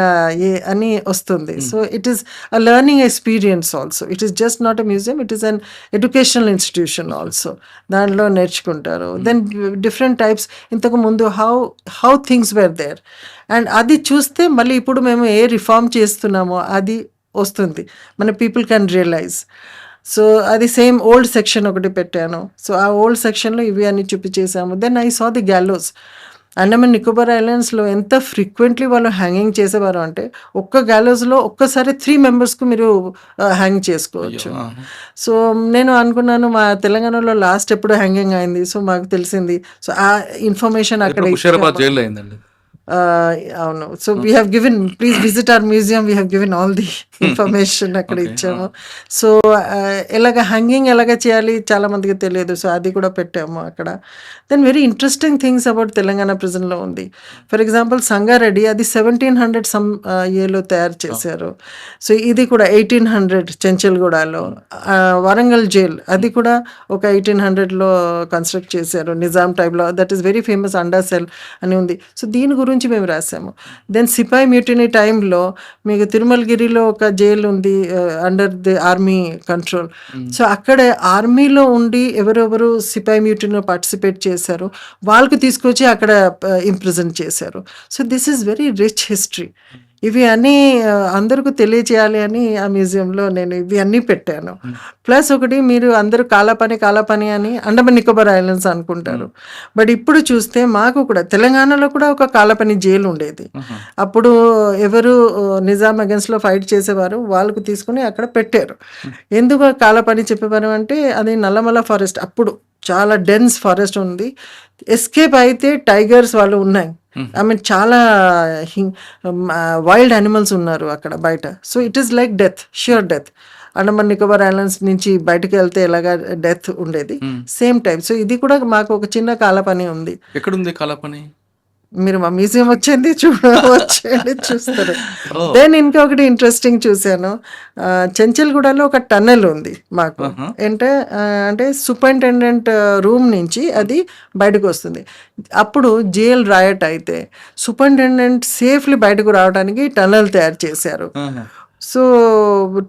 అని వస్తుంది. So it is a learning experience also, it is just not a museum, it is an educational institution also, దాంట్లో నేర్చుకుంటారు. దెన్ డిఫరెంట్ టైప్స్, ఇంతకు ముందు how things were there, and అది చూస్తే మళ్ళీ ఇప్పుడు మేము ఏ రిఫార్మ్ చేస్తున్నామో అది వస్తుంది, మన పీపుల్ కెన్ రియలైజ్. సో అది సేమ్ ఓల్డ్ సెక్షన్ ఒకటి పెట్టాను, సో ఆ ఓల్డ్ సెక్షన్లో ఇవి అన్ని చూపించేసాము. Then I saw the gallows. Andaman Nicobar ఐలాండ్స్లో ఎంత ఫ్రీక్వెంట్లీ వాళ్ళు హ్యాంగింగ్ చేసేవారు అంటే, ఒక్క గ్యాలోస్లో ఒక్కసారి 3 మెంబర్స్కు మీరు హ్యాంగ్ చేసుకోవచ్చు. సో నేను అనుకున్నాను మా తెలంగాణలో లాస్ట్ ఎప్పుడు హ్యాంగింగ్ అయింది, సో మాకు తెలిసింది. సో ఆ ఇన్ఫర్మేషన్ అక్కడ అవును. So we have given, please visit our museum, we have given all the information అక్కడ ఇచ్చాము. సో ఎలాగ హ్యాంగింగ్ ఎలాగ చేయాలి చాలా మందికి తెలియదు, సో అది కూడా పెట్టాము అక్కడ. Then very interesting things about Telangana ప్రిజన్లో ఉంది. ఫర్ ఎగ్జాంపుల్ సంగారెడ్డి, అది 1700 సమ్ ఇయర్లో తయారు చేశారు. సో ఇది కూడా 1800 చెంచల్గూడలో. వరంగల్ జైల్ అది కూడా ఒక 1800లో కన్స్ట్రక్ట్ చేశారు నిజాం టైంలో, దట్ ఈస్ వెరీ ఫేమస్, అండా సెల్ అని ఉంది. సో దీని గురించి మేము రాసాము. దెన్ సిపాయి మ్యూటినీ టైంలో మీకు తిరుమలగిరిలో ఒక జైలు ఉంది under the army control. So అక్కడ ఆర్మీలో ఉండి ఎవరెవరు సిపాయి మ్యూటినీలో పార్టిసిపేట్ చేశారు వాళ్ళకి తీసుకొచ్చి అక్కడ ఇంప్రిజన్ చేశారు. So this is very rich history. ఇవి అన్నీ అందరికీ తెలియచేయాలి అని ఆ మ్యూజియంలో నేను ఇవి అన్నీ పెట్టాను. ప్లస్ ఒకటి, మీరు అందరూ కాలాపని అని అండమాన్ నికోబార్ ఐలాండ్స్ అనుకుంటారు, బట్ ఇప్పుడు చూస్తే మాకు కూడా తెలంగాణలో కూడా ఒక కాలాపని జైలు ఉండేది. అప్పుడు ఎవరు నిజాం అగెన్స్ట్లో ఫైట్ చేసేవారు వాళ్ళకు తీసుకుని అక్కడ పెట్టారు. ఎందుకు కాలాపని చెప్పేవారు అంటే, అది నల్లమల ఫారెస్ట్, అప్పుడు చాలా డెన్స్ ఫారెస్ట్ ఉంది. ఎస్కేప్ అయితే టైగర్స్ వాళ్ళు ఉన్నాయి, ఐ మీన్ చాలా వైల్డ్ యానిమల్స్ ఉన్నారు అక్కడ బయట. So it is like death, sure death. Andaman Nicobar islands నుంచి బయటకు వెళ్తే ఎలాగా డెత్ ఉండేది, సేమ్ టైం. సో ఇది కూడా మాకు ఒక చిన్న కాలపని ఉంది. ఎక్కడుంది కాలపని? మీరు మా మ్యూజియం వచ్చేది వచ్చేయండి చూస్తారు. Oh. దెన్ ఇంకొకటి ఇంట్రెస్టింగ్ చూశాను, చెంచల్గూడలో ఒక టన్నెల్ ఉంది మాకు. అంటే సూపరింటెండెంట్ రూమ్ నుంచి అది బయటకు వస్తుంది. అప్పుడు జైల్ రాయట్ అయితే సూపరింటెండెంట్ సేఫ్లీ బయటకు రావడానికి టన్నెల్ తయారు చేశారు. సో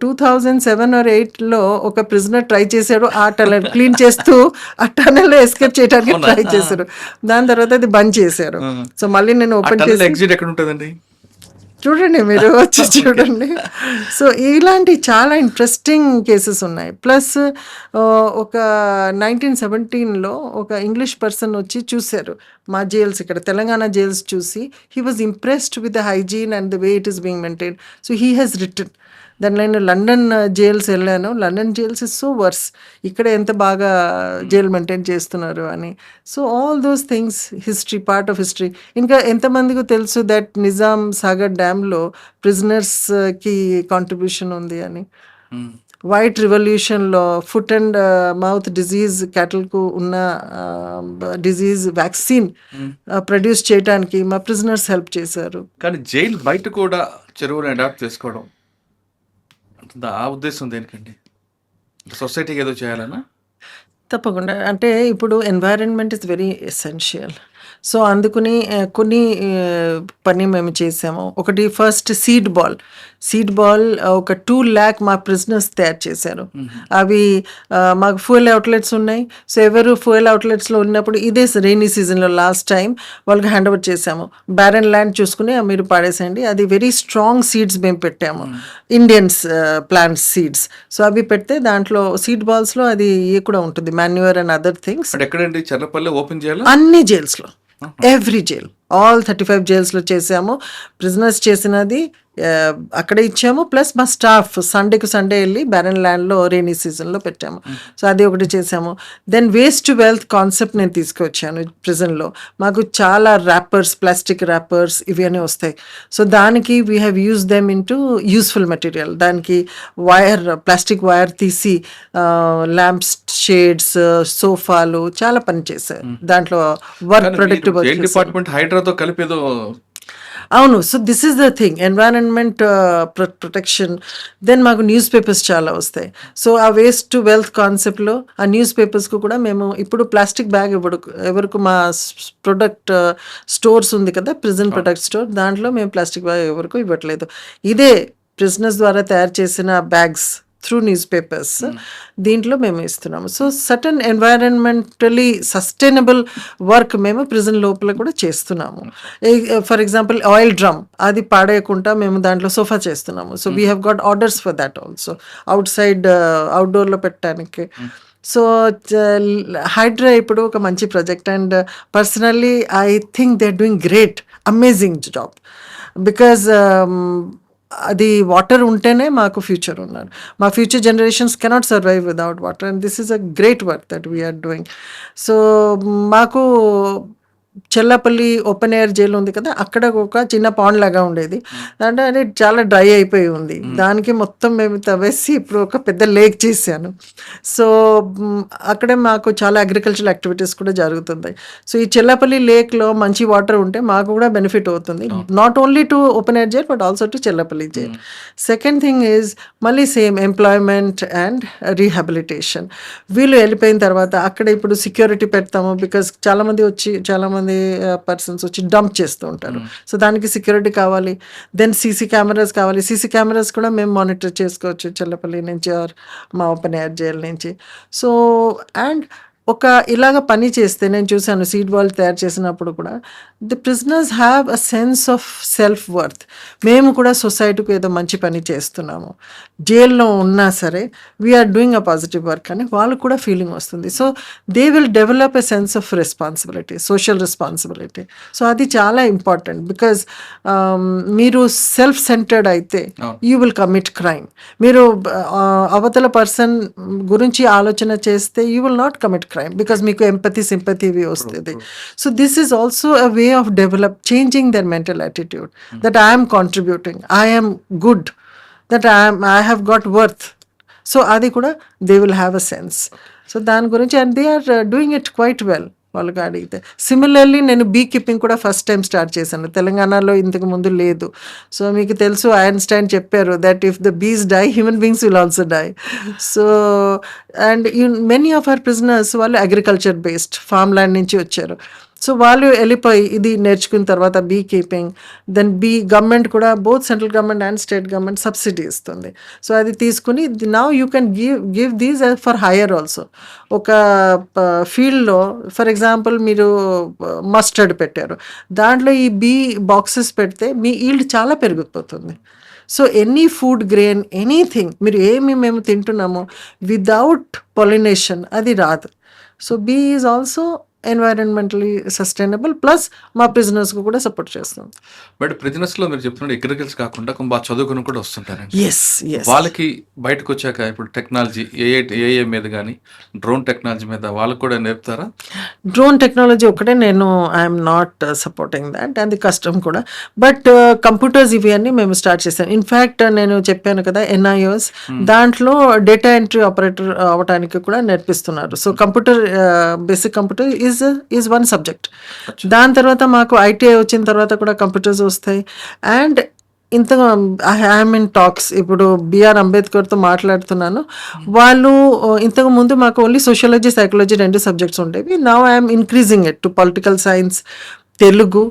2007 or 8లో ఒక ప్రిజనర్ ట్రై చేశాడు, ఆ టనల్ క్లీన్ చేస్తూ ఆ టనల్లో ఎస్కేప్ చేయడానికి ట్రై చేశారు. దాని తర్వాత అది బంద్ చేశారు. సో మళ్ళీ నేను ఓపెన్ చేసి ఎగ్జిట్ ఎక్కడ ఉంటుందండి? చూడండి, మీరు వచ్చి చూడండి. సో ఇలాంటి చాలా ఇంట్రెస్టింగ్ కేసెస్ ఉన్నాయి. ప్లస్ ఒక 1917లో ఒక ఇంగ్లీష్ పర్సన్ వచ్చి చూశారు మా జైల్స్, ఇక్కడ తెలంగాణ జైల్స్ చూసి he was impressed with the hygiene and the way it is being maintain. So he has return. దాని నేను లండన్ జైల్స్ వెళ్ళాను. London jails is so worse, ఇక్కడ ఎంత బాగా జైలు మెయింటైన్ చేస్తున్నారు అని. So all those things history, part of history. ఇంకా ఎంతమందికి తెలుసు దట్ నిజాం సాగర్ డ్యామ్లో ప్రిజనర్స్కి కాంట్రిబ్యూషన్ ఉంది అని. వైట్ రివల్యూషన్లో ఫుట్ అండ్ మౌత్ డిజీజ్ క్యాటిల్కు ఉన్న డిజీజ్ వ్యాక్సిన్ ప్రొడ్యూస్ చేయడానికి మా ప్రిజనర్స్ హెల్ప్ చేశారు. కానీ జైలు బయట కూడా చెరువుని అడాప్ట్ చేసుకోవడం, ఆ ఉద్దేశం దేనికండి? సొసైటీకి ఏదో చేయాలన్నా? తప్పకుండా. అంటే ఇప్పుడు environment is very essential. So అందుకని కొన్ని పని మేము చేసాము. ఒకటి ఫస్ట్ సీడ్ బాల్ ఒక 2 lakh మా ప్రిజనర్స్ తయారు చేశారు. అవి మాకు ఫ్యూయల్ అవుట్లెట్స్ ఉన్నాయి. సో ఎవరు ఫ్యూయల్ అవుట్లెట్స్లో ఉన్నప్పుడు ఇదే రైనీ సీజన్లో లాస్ట్ టైం వాళ్ళకి హ్యాండ్ ఓవర్ చేసాము. బ్యారన్ ల్యాండ్ చూసుకుని మీరు పాడేసేయండి. అది వెరీ స్ట్రాంగ్ సీడ్స్ మేము పెట్టాము, ఇండియన్స్ ప్లాంట్ సీడ్స్. సో అవి పెడితే దాంట్లో సీడ్ బాల్స్లో అది కూడా ఉంటుంది, మాన్యూర్ అండ్ అదర్ థింగ్స్. ఎక్కడండి? చర్లపల్లి ఓపెన్ చేయాలి అన్ని జైల్స్లో, ఎవ్రీ జైల్, ఆల్ 35 జైల్స్లో చేసాము. ప్రిజనర్స్ చేసినది అక్కడే ఇచ్చాము. ప్లస్ మా స్టాఫ్ సండేకి సండే వెళ్ళి బ్యారన్ ల్యాండ్లో రైనీ సీజన్లో పెట్టాము. సో అది ఒకటి చేసాము. Then waste to wealth concept నేను తీసుకొచ్చాను ప్రిజన్లో. మాకు చాలా ర్యాపర్స్, ప్లాస్టిక్ ర్యాపర్స్ ఇవన్నీ వస్తాయి. సో దానికి we have use them into useful material. దానికి ప్లాస్టిక్ వైర్ తీసి ల్యాంప్స్, షేడ్స్, సోఫాలు చాలా పని చేశారు. దాంట్లో వర్క్ ప్రొడక్టివ్ డిపార్ట్మెంట్ హైడ్రాతో కలిపేదో. అవును. So this is the thing, environment protection. Then మాకు న్యూస్ పేపర్స్ చాలా వస్తాయి. సో ఆ వేస్ట్ టు వెల్త్ కాన్సెప్ట్లో ఆ న్యూస్ పేపర్స్కు కూడా మేము ఇప్పుడు ప్లాస్టిక్ బ్యాగ్ ఎవరికి మా ప్రొడక్ట్ స్టోర్స్ ఉంది కదా, ప్రిజన్ ప్రొడక్ట్ స్టోర్, దాంట్లో మేము ప్లాస్టిక్ బ్యాగ్ ఎవరికి ఇవ్వట్లేదు. ఇదే ప్రిజనర్స్ ద్వారా తయారు చేసిన బ్యాగ్స్ త్రూ న్యూస్ పేపర్స్ దీంట్లో మేము ఇస్తున్నాము. So certain environmentally sustainable work మేము ప్రిజన్ లోపల కూడా చేస్తున్నాము. ఫర్ ఎగ్జాంపుల్ ఆయిల్ డ్రమ్ అది పాడేయకుండా మేము దాంట్లో సోఫా చేస్తున్నాము. So we have got orders for that also, అవుట్డోర్లో పెట్టడానికి. సో హైడ్రా ఇప్పుడు ఒక మంచి project and personally I think they are doing great, amazing job. Because అది వాటర్ ఉంటేనే మాకు ఫ్యూచర్ ఉన్నారు. మా future generations cannot survive without water and this is a great work that we're doing. So మాకు చెల్లపల్లి ఓపెన్ ఎయిర్ జైలు ఉంది కదా, అక్కడ ఒక చిన్న పాండ్ లాగా ఉండేది. అంటే అది చాలా డ్రై అయిపోయి ఉంది. దానికి మొత్తం మేము తవ్వేసి ఇప్పుడు ఒక పెద్ద లేక్ చేశాను. సో అక్కడే మాకు చాలా అగ్రికల్చరల్ యాక్టివిటీస్ కూడా జరుగుతుంది. సో ఈ చెల్లపల్లి లేక్లో మంచి వాటర్ ఉంటే మాకు కూడా బెనిఫిట్ అవుతుంది, not only to open air jail but also to Chellapalli jail. Second thing is మళ్ళీ సేమ్ ఎంప్లాయ్మెంట్ అండ్ రీహాబిలిటేషన్. వీళ్ళు వెళ్ళిపోయిన తర్వాత అక్కడ ఇప్పుడు సెక్యూరిటీ పెడతాము. బికాస్ చాలామంది పర్సన్స్ వచ్చి డంప్ చేస్తూ ఉంటారు. సో దానికి సెక్యూరిటీ కావాలి. దెన్ సీసీ కెమెరాస్ కావాలి. సీసీ కెమెరాస్ కూడా మేము మానిటర్ చేసుకోవచ్చు చెల్లపల్లి నుంచి ఆర్ మా ఓపెన్ ఎయిర్ జైల్ నుంచి. సో అండ్ ఒక ఇలాగ పని చేస్తే నేను చూశాను సీడ్ బాల్ తయారు చేసినప్పుడు కూడా the prisoners have a sense of self worth. మేము కూడా సొసైటీకి ఏదో మంచి పని చేస్తున్నాము, జైల్లో ఉన్నా సరే we are doing a positive work అని వాళ్ళకు కూడా ఫీలింగ్ వస్తుంది. So they will develop a sense of responsibility, social responsibility. So అది చాలా ఇంపార్టెంట్. బికాజ్ మీరు సెల్ఫ్ సెంటర్డ్ అయితే యూ విల్ కమిట్ క్రైమ్. మీరు అవతల పర్సన్ గురించి ఆలోచన చేస్తే you will not commit crime because మీకు empathy, sympathy ఇవి వస్తుంది. So this is also a way of changing their mental attitude that I am contributing, I am good, that I have got worth. So అది కూడా they will have a sense. So దాని గురించి and they are doing it quite well. వాళ్ళకి అడిగితే. సిమిలర్లీ నేను బీ కీపింగ్ కూడా ఫస్ట్ టైం స్టార్ట్ చేశాను, తెలంగాణలో ఇంతకు ముందు లేదు. సో మీకు తెలుసు ఐన్స్టైన్ చెప్పారు that if the bees die human beings will also die. So and many of our prisoners వాళ్ళు అగ్రికల్చర్ బేస్డ్ ఫార్మ్ ల్యాండ్ నుంచి వచ్చారు. సో వాళ్ళు వెళ్ళిపోయి ఇది నేర్చుకున్న తర్వాత బీ కీపింగ్, దెన్ గవర్నమెంట్ కూడా both central government and state government subsidy ఇస్తుంది. సో అది తీసుకుని now you can give these for hire also. ఒక ఫీల్డ్లో ఫర్ ఎగ్జాంపుల్ మీరు మస్టర్డ్ పెట్టారు, దాంట్లో ఈ బీ బాక్సెస్ పెడితే మీ ఈల్డ్ చాలా పెరిగిపోతుంది. So any food grain anything మీరు మేము తింటున్నామో విదౌట్ పొలినేషన్ అది రాదు. So bee is also environmentally sustainable, plus మా బిజినెస్కు కూడా సపోర్ట్ చేస్తాం. బట్ బిజినెస్లో మీరు చెప్తున్న అగ్రికల్చర్ కాకుండా కొంచెం బాగా చదువుకుని కూడా వస్తుంటారండి. ఎస్ ఎస్ వాళ్ళకి బయటకు వచ్చాక ఇప్పుడు టెక్నాలజీ ఏఏ మీద కానీ డ్రోన్ టెక్నాలజీ మీద వాళ్ళకి కూడా నేర్పుతారా? డ్రోన్ టెక్నాలజీ ఒకటే నేను ఐఎమ్ నాట్ సపోర్టింగ్ దాట్, అది కష్టం కూడా. బట్ కంప్యూటర్స్ ఇవి అన్నీ మేము స్టార్ట్ చేసాం. ఇన్ఫ్యాక్ట్ నేను చెప్పాను కదా NIOS, దాంట్లో డేటా ఎంట్రీ ఆపరేటర్ అవ్వడానికి కూడా నేర్పిస్తున్నారు. So computer basic computer is one subject. దాని తర్వాత మాకు ITI వచ్చిన తర్వాత కూడా కంప్యూటర్స్ వస్తాయి. అండ్ ఇంతగా ఐఎమ్ ఇన్ టాక్స్, ఇప్పుడు బిఆర్ అంబేద్కర్తో మాట్లాడుతున్నాను. వాళ్ళు ఇంతకు ముందు మాకు ఓన్లీ సోషియాలజీ సైకాలజీ 2 సబ్జెక్ట్స్ ఉండేవి. Now I'm increasing it to political science, Telugu,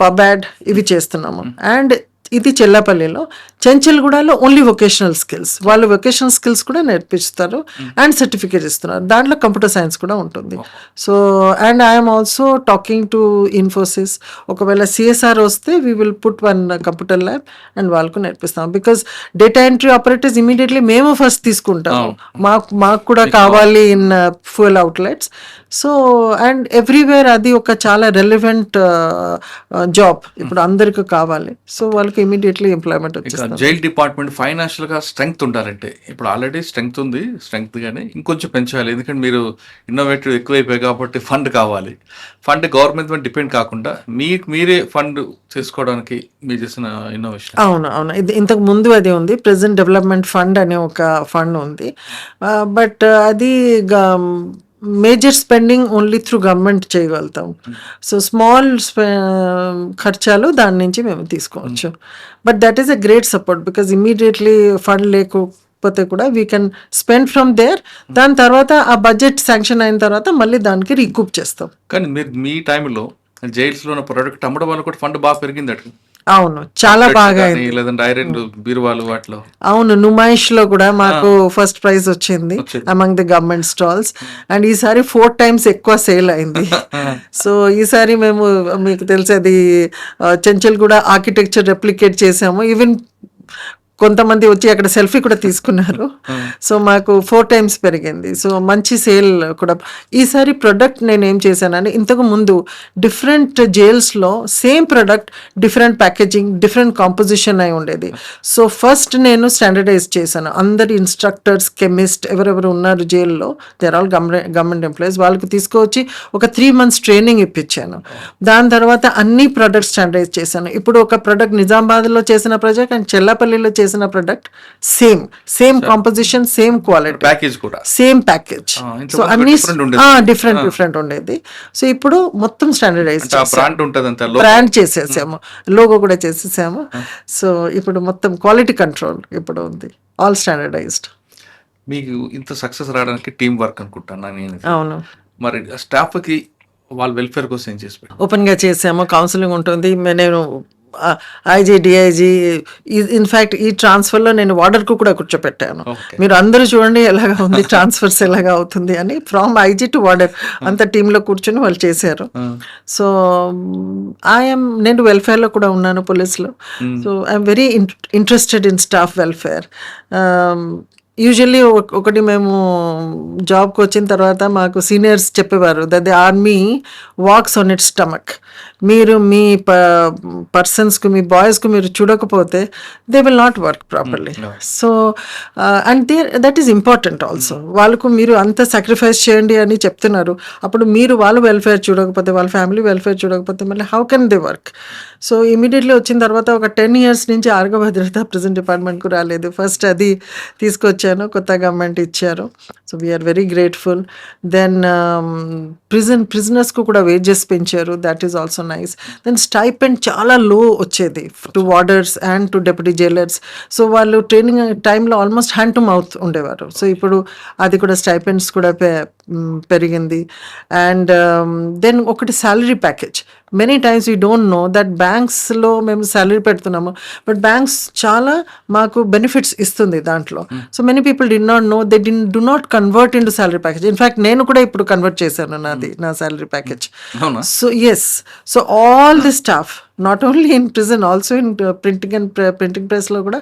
pub ad ఇవి చేస్తున్నాము. అండ్ ఇది చెల్లపల్లిలో. చెంచల్గూడలో ఓన్లీ వొకేషనల్ స్కిల్స్, వాళ్ళు వొకేషనల్ స్కిల్స్ కూడా నేర్పిస్తారు అండ్ సర్టిఫికేట్ ఇస్తున్నారు. దాంట్లో కంప్యూటర్ సైన్స్ కూడా ఉంటుంది. So and I'm also talking to Infosys, ఒకవేళ CSR వస్తే we will put 1 computer lab and వాళ్ళకు నేర్పిస్తాం. Because data entry operators immediately మేము ఫస్ట్ తీసుకుంటాము, మాకు కూడా కావాలి in fuel outlets. So and everywhere అది ఒక చాలా రెలవెంట్ జాబ్, ఇప్పుడు అందరికి కావాలి. సో వాళ్ళకి ఇమీడియట్లీ ఎంప్లాయ్మెంట్ వచ్చేస్తుంది. జైల్ డిపార్ట్మెంట్ ఫైనాన్షియల్ గా స్ట్రెంగ్త్ ఉండాలంటే ఇప్పుడు ఆల్రెడీ స్ట్రెంగ్త్ ఉంది, స్ట్రెంగ్త్ గానే ఇంకొంచెం పెంచాలి. ఎందుకంటే మీరు ఇన్నోవేటివ్ ఎక్కువైపోయాయి కాబట్టి ఫండ్ కావాలి. ఫండ్ గవర్నమెంట్ మీద డిపెండ్ కాకుండా మీరే ఫండ్ చేసుకోవడానికి మీరు చేసిన ఇన్నోవేషన్. అవును ఇది ఇంతకు ముందు అది ఉంది, ప్రెజెంట్ డెవలప్మెంట్ ఫండ్ అనే ఒక ఫండ్ ఉంది. బట్ అది major spending only through government చేయగలుగుతాం. సో స్మాల్ ఖర్చాలు దాని నుంచి మేము తీసుకోవచ్చు. But that is a great support because immediately fund లేకపోతే కూడా we can spend from there. దాని తర్వాత ఆ బడ్జెట్ శాంక్షన్ అయిన తర్వాత మళ్ళీ దానికి రీకూప్ చేస్తాం. కానీ మీరు మీ టైంలో జైల్స్లో ఉన్న ప్రోడక్ట్ అమ్మడం వల్ల కూడా ఫండ్ బాగా పెరిగింది అటు. అవును చాలా బాగా అయింది. లేదంటే ఐరన్ బీరువాలు వాటిలో. అవును నుమాయిష్ లో కూడా మాకు ఫస్ట్ ప్రైజ్ వచ్చింది among the government stalls. And ఈసారి 4 times ఎక్కువ సేల్ అయింది. సో ఈసారి మేము మీకు తెలిసేది చెంచల్గూడ ఆర్కిటెక్చర్ రెప్లికేట్ చేసాము. ఈవెన్ కొంతమంది వచ్చి అక్కడ సెల్ఫీ కూడా తీసుకున్నారు. సో మాకు 4 times పెరిగింది. సో మంచి సేల్ కూడా. ఈసారి ప్రొడక్ట్ నేను ఏం చేశానని, ఇంతకు ముందు డిఫరెంట్ జైల్స్లో same product different packaging different composition అయి ఉండేది. సో ఫస్ట్ నేను స్టాండర్డైజ్ చేశాను. అందరి ఇన్స్ట్రక్టర్స్, కెమిస్ట్ ఎవరెవరు ఉన్నారు జైల్లో, దేర్ ఆల్ గవర్నమెంట్ ఎంప్లాయీస్, వాళ్ళకి తీసుకొచ్చి ఒక 3 months ట్రైనింగ్ ఇప్పించాను. దాని తర్వాత అన్ని ప్రొడక్ట్స్ స్టాండర్డైజ్ చేశాను. ఇప్పుడు ఒక ప్రొడక్ట్ నిజామాబాద్లో చేసిన ప్రాజెక్ట్ అండ్ చెల్లపల్లిలో చేసిన product same composition, same quality, package కూడా సేమ్ ప్యాకేజ్. సో అన్ని డిఫరెంట్ ఉండేది. సో ఇప్పుడు మొత్తం స్టాండర్డైజ్ బ్రాండ్ చేసేసాము, లోగో కూడా చేసేసాము. సో ఇప్పుడు మొత్తం క్వాలిటీ కంట్రోల్ ఇప్పుడు ఉంది, ఆల్ స్టాండర్డైజ్డ్. మీకు ఇంత సక్సెస్ రావడానికి టీం వర్క్ అనుకుంటాను నేను. అవును. మరి స్టాఫ్కి వాళ్ళ వెల్ఫేర్ కోసం ఏం చేసి పెట్టారు? ఓపెన్గా చేసాము, కౌన్సిలింగ్ ఉంటుంది. నేను IG DIG ఇన్ఫ్యాక్ట్ ఈ ట్రాన్స్ఫర్లో నేను వార్డర్కు కూడా కూర్చోపెట్టాను. మీరు అందరూ చూడండి ఎలాగా ఉంది ట్రాన్స్ఫర్స్ ఎలాగా అవుతుంది అని. ఫ్రమ్ IG టు వార్డర్ అంత టీంలో కూర్చొని వాళ్ళు చేశారు. సో నేను వెల్ఫేర్లో కూడా ఉన్నాను పోలీస్లో. So I'm very interested in staff welfare. Usually ఒకటి మేము జాబ్కి వచ్చిన తర్వాత మాకు సీనియర్స్ చెప్పేవారు that the army walks on its stomach. మీరు మీ పర్సన్స్కు మీ బాయ్స్కు మీరు చూడకపోతే they will not work properly. So and that is important also. వాళ్ళకు మీరు అంత సాక్రిఫైస్ చేయండి అని చెప్తున్నారు, అప్పుడు మీరు వాళ్ళ వెల్ఫేర్ చూడకపోతే, వాళ్ళ ఫ్యామిలీ వెల్ఫేర్ చూడకపోతే మళ్ళీ how can they work? So immediately వచ్చిన తర్వాత ఒక 10 years నుంచి ఆరోగ్య భద్రత ప్రిజన్ డిపార్ట్మెంట్కు రాలేదు. ఫస్ట్ అది తీసుకొచ్చాను, కొత్త గవర్నమెంట్ ఇచ్చారు. So we're very grateful. Then ప్రిజనర్స్కు కూడా వేజెస్ పెంచారు, that is also nice. Then stipend చాలా లో వచ్చేది to warders and to deputy jailers. So వాళ్ళు ట్రైనింగ్ టైంలో ఆల్మోస్ట్ హ్యాండ్ టు మౌత్ ఉండేవారు. సో ఇప్పుడు అది కూడా స్టైపెండ్స్ కూడా పెరిగింది. అండ్ దెన్ ఒకటి salary package. Many times we don't know that బ్యాంక్స్లో మేము శాలరీ పెడుతున్నాము, బట్ బ్యాంక్స్ చాలా మాకు బెనిఫిట్స్ ఇస్తుంది దాంట్లో. So many people do not know, they do not convert into salary package. In fact నేను కూడా ఇప్పుడు కన్వర్ట్ చేశాను నా salary package. So yes, so all the staff not only in prison, also in printing ప్రెస్లో కూడా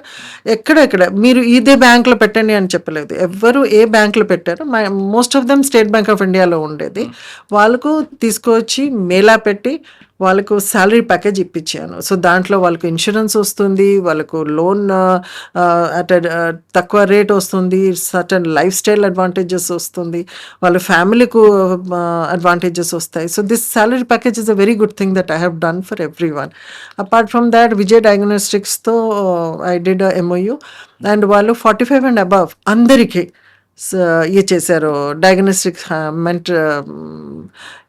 ఎక్కడ మీరు ఇదే బ్యాంక్లో పెట్టండి అని చెప్పలేదు. ఎవరు ఏ బ్యాంక్లో పెట్టారో, most of them state bank of ఇండియాలో ఉండేది, వాళ్ళకు తీసుకొచ్చి మేళా పెట్టి వాళ్ళకు శాలరీ ప్యాకేజ్ ఇప్పించాను. సో దాంట్లో వాళ్ళకు ఇన్సూరెన్స్ వస్తుంది, వాళ్ళకు లోన్ అట్ తక్కువ రేట్ వస్తుంది, సర్టన్ లైఫ్ స్టైల్ అడ్వాంటేజెస్ వస్తుంది, వాళ్ళ ఫ్యామిలీకు అడ్వాంటేజెస్ వస్తాయి. So this salary package is a very good thing that I have done for everyone. Apart from that Vijay డయాగ్నోస్టిక్స్తో ఐ డిడ్ MOU, అండ్ వాళ్ళు 45 and above అందరికీ ఇది చేశారు. డయాగ్నోస్టిక్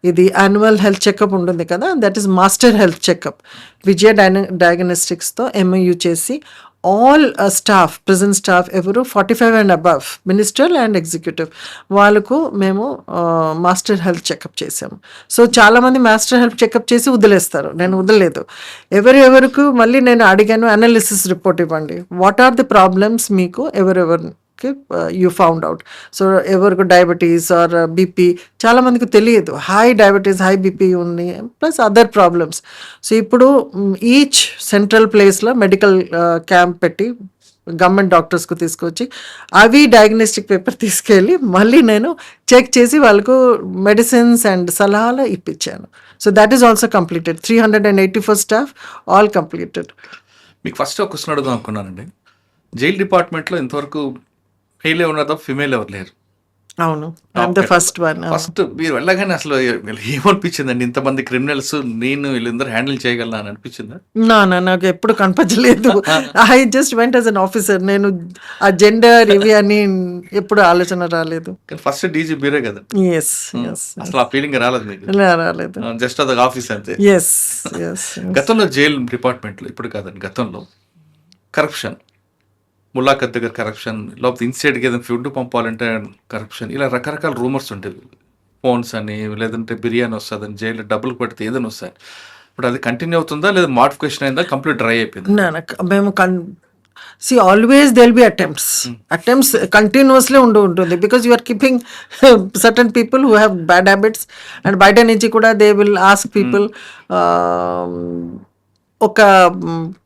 ఇది యాన్యువల్ హెల్త్ చెకప్ ఉంటుంది కదా, that is master health checkup. Vijaya డయాగ్నోస్టిక్స్తో MOU చేసి ఆల్ స్టాఫ్, ప్రెజెంట్ స్టాఫ్ ఎవరు 45 and above, minister and executive, వాళ్ళకు మేము మాస్టర్ హెల్త్ చెకప్ చేసాము. సో చాలామంది మాస్టర్ హెల్త్ చెకప్ చేసి వదిలేస్తారు, నేను వదలలేదు. ఎవరికి మళ్ళీ నేను అడిగాను, అనాలిసిస్ రిపోర్ట్ ఇవ్వండి, వాట్ ఆర్ ది ప్రాబ్లమ్స్ మీకు ఎవరెవరు యూ ఫౌండ్ అవుట్. సో ఎవరికి డయాబెటీస్ ఆర్ BP, చాలా మందికి తెలియదు, హై డయాబెటీస్ హై BP ఉంది, ప్లస్ అదర్ ప్రాబ్లమ్స్. సో ఇప్పుడు ఈచ్ సెంట్రల్ ప్లేస్లో మెడికల్ క్యాంప్ పెట్టి గవర్నమెంట్ డాక్టర్స్కు తీసుకొచ్చి అవి డయాగ్నోస్టిక్ పేపర్ తీసుకెళ్ళి మళ్ళీ నేను చెక్ చేసి వాళ్ళకు మెడిసిన్స్ అండ్ సలహాలు ఇప్పించాను. So that is also completed. 384 staff all completed. మీకు ఫస్ట్ ఒక క్వశ్చన్ అడుగుదాం అనుకున్నానండి. జైల్ డిపార్ట్మెంట్లో ఇంతవరకు మేల్ ఉన్నదో ఫిమేల్ ఎవరు లేరు. అవును, I'm the first one. First మీరు వెళ్ళగానే అసలు ఏమనిపించిందండి, ఇంతమంది క్రిమినల్స్ నేను వీళ్ళందరూ హ్యాండిల్ చేయగలనా అని అనిపించిందా? నాకు ఎప్పుడు కనిపించలేదు. I just went as an officer. నేను ఆ జెండర్ ఇవి అని ఎప్పుడు ఆలోచన రాలేదు. ఫస్ట్ డీజీ మీరే కదా? Yes yes. అసలు ఆ ఫీలింగ్ రాలేదు మీకు? రాలేదు, జస్ట్ అదొక ఆఫీస్ అంతే. Yes yes. గతంలో జైల్ డిపార్ట్మెంట్లో, ఇప్పుడు కాదండి, గతంలో కరప్షన్, ములాఖత్ దగ్గర కరప్షన్, లేకపోతే ఇన్సైడ్కి ఏదైనా ఫుడ్ పంపాలంటే కరప్షన్, ఇలా రకరకాల రూమర్స్ ఉండేవి. ఫోన్స్ అని, లేదంటే బిర్యానీ వస్తుందని, జైల్లో డబ్బులు పడితే ఏదైనా వస్తాయి. ఇప్పుడు అది కంటిన్యూ అవుతుందా, లేదా మోడిఫికేషన్ అయిందా, కంప్లీట్ డ్రై అయిపోయింది? మేము see always there'll be attempts continuously ఉంటుంది, because you are keeping certain people who have bad habits, and బయట నుంచి కూడా they will ask people. ఒక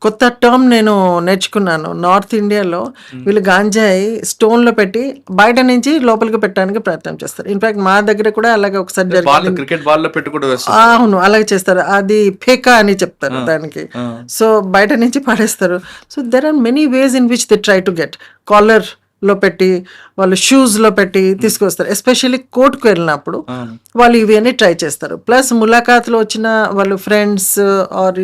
కొత్త టర్మ్ నేను నేర్చుకున్నాను. నార్త్ ఇండియాలో వీళ్ళు గాంజాయి స్టోన్లో పెట్టి బయట నుంచి లోపలికి పెట్టడానికి ప్రయత్నం చేస్తారు. ఇన్ఫాక్ట్ మా దగ్గర కూడా అలాగే ఒకసారి జరిగింది. క్రికెట్ బాల్ పెట్టి కూడా అవును, అలాగే చేస్తారు. అది ఫేకా అని చెప్తారు దానికి. సో బయట నుంచి పడేస్తారు. So there are many ways in which they try to get. Collar లో పెట్టి, వాళ్ళు షూస్లో పెట్టి తీసుకొస్తారు. ఎస్పెషల్లీ కోర్టుకు వెళ్ళినప్పుడు వాళ్ళు ఇవన్నీ ట్రై చేస్తారు. ప్లస్ ములాఖాత్లో వచ్చిన వాళ్ళు ఫ్రెండ్స్ ఆర్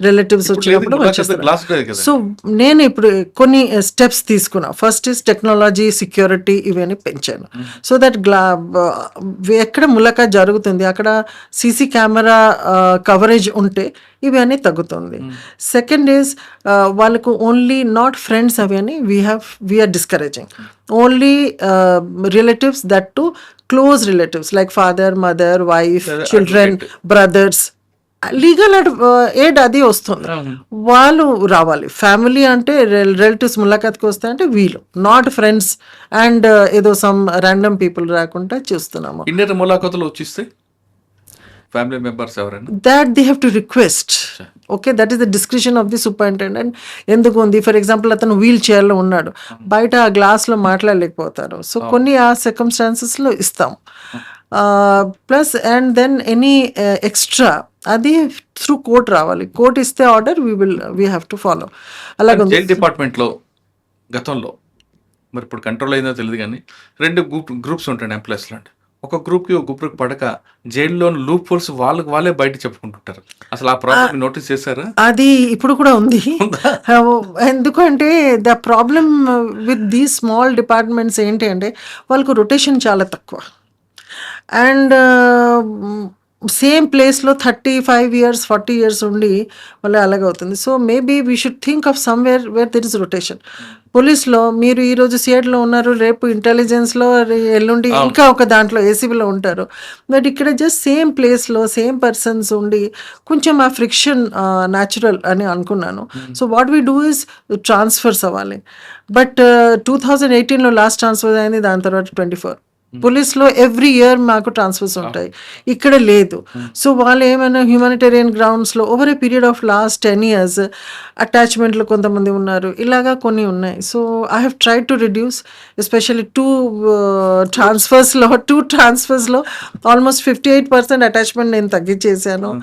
రిలేటివ్స్ వచ్చినప్పుడు వచ్చేస్తారు. సో నేను ఇప్పుడు కొన్ని స్టెప్స్ తీసుకున్నా. ఫస్ట్ ఇస్ టెక్నాలజీ, సెక్యూరిటీ ఇవన్నీ పెంచాను. సో దట్ ఎక్కడ ములాఖాత్ జరుగుతుంది అక్కడ CC కెమెరా కవరేజ్ ఉంటే ఇవన్నీ తగ్గుతుంది. సెకండ్ ఈజ్ వాళ్ళకు ఓన్లీ నాట్ ఫ్రెండ్స్ అవన్నీ we are discouraging. Only relatives, that to close relatives like father, mother, wife, children, brothers. Legal aid అది వస్తుంది, వాళ్ళు రావాలి. ఫ్యామిలీ అంటే రిలేటివ్స్ ములాఖాత్కి వస్తాయంటే వీళ్ళు, నాట్ ఫ్రెండ్స్ అండ్ ఏదో సమ్ ర్యాండమ్ పీపుల్ రాకుండా చూస్తున్నాము. ఇండియన్ ములాఖాతులు వచ్చిస్తే ఫ్యామిలీ మెంబర్స్ ఎవరైనా that they have to request. Okay, that is the discretion of the superintendent. ఎందుకు ఉంది, ఫర్ ఎగ్జాంపుల్ అతను వీల్ చైర్లో ఉన్నాడు, బయట ఆ గ్లాస్లో మాట్లాడలేకపోతారు. సో కొన్ని ఆ circumstances లో ఇస్తాం. Plus and then any extra అది త్రూ కోర్ట్ రావాలి. కోర్ట్ ఇస్తే order we have to follow. అలాగే జైల్ డిపార్ట్మెంట్లో గతంలో మరి ఇప్పుడు కంట్రోల్ అయిందో తెలియదు కానీ 2 గ్రూప్స్ ఉంటాయండి ఎంప్లాయీస్లో అండి. ఒక గ్రూప్కి ఒక గ్రూప్కి పడక జైల్లోని లూప్ హోల్స్ వాళ్ళే బయట చెప్పుకుంటుంటారు. అసలు ఆ ప్రాబ్లమ్ నోటీస్ చేశారా? అది ఇప్పుడు కూడా ఉంది. ఎందుకంటే the problem with these small departments ఏంటి అంటే వాళ్ళకు రొటేషన్ చాలా తక్కువ. అండ్ సేమ్ ప్లేస్లో 35 years 40 years ఉండి మళ్ళీ అలాగే అవుతుంది. So maybe we should think of somewhere where there is rotation. పోలీస్లో మీరు ఈరోజు సిఐడిలో ఉన్నారు, రేపు ఇంటెలిజెన్స్లో, ఎల్లుండి ఇంకా ఒక దాంట్లో ఏసీబీలో ఉంటారు. బట్ ఇక్కడ జస్ట్ సేమ్ ప్లేస్లో సేమ్ పర్సన్స్ ఉండి కొంచెం ఆ ఫ్రిక్షన్ న్యాచురల్ అని అనుకున్నాను. So what we do is transfers అవ్వాలి. బట్ 2018లో లాస్ట్ ట్రాన్స్ఫర్ అయింది, దాని తర్వాత 24. పోలీస్లో ఎవ్రీ ఇయర్ మాకు ట్రాన్స్ఫర్స్ ఉంటాయి, ఇక్కడ లేదు. సో వాళ్ళు ఏమైనా హ్యూమానిటేరియన్ గ్రౌండ్స్లో over a period of last 10 years అటాచ్మెంట్లో కొంతమంది ఉన్నారు, ఇలాగా కొన్ని ఉన్నాయి. So I have tried to reduce especially 2 ట్రాన్స్ఫర్స్లో ఆల్మోస్ట్ 58% అటాచ్మెంట్ నేను తగ్గించేసాను.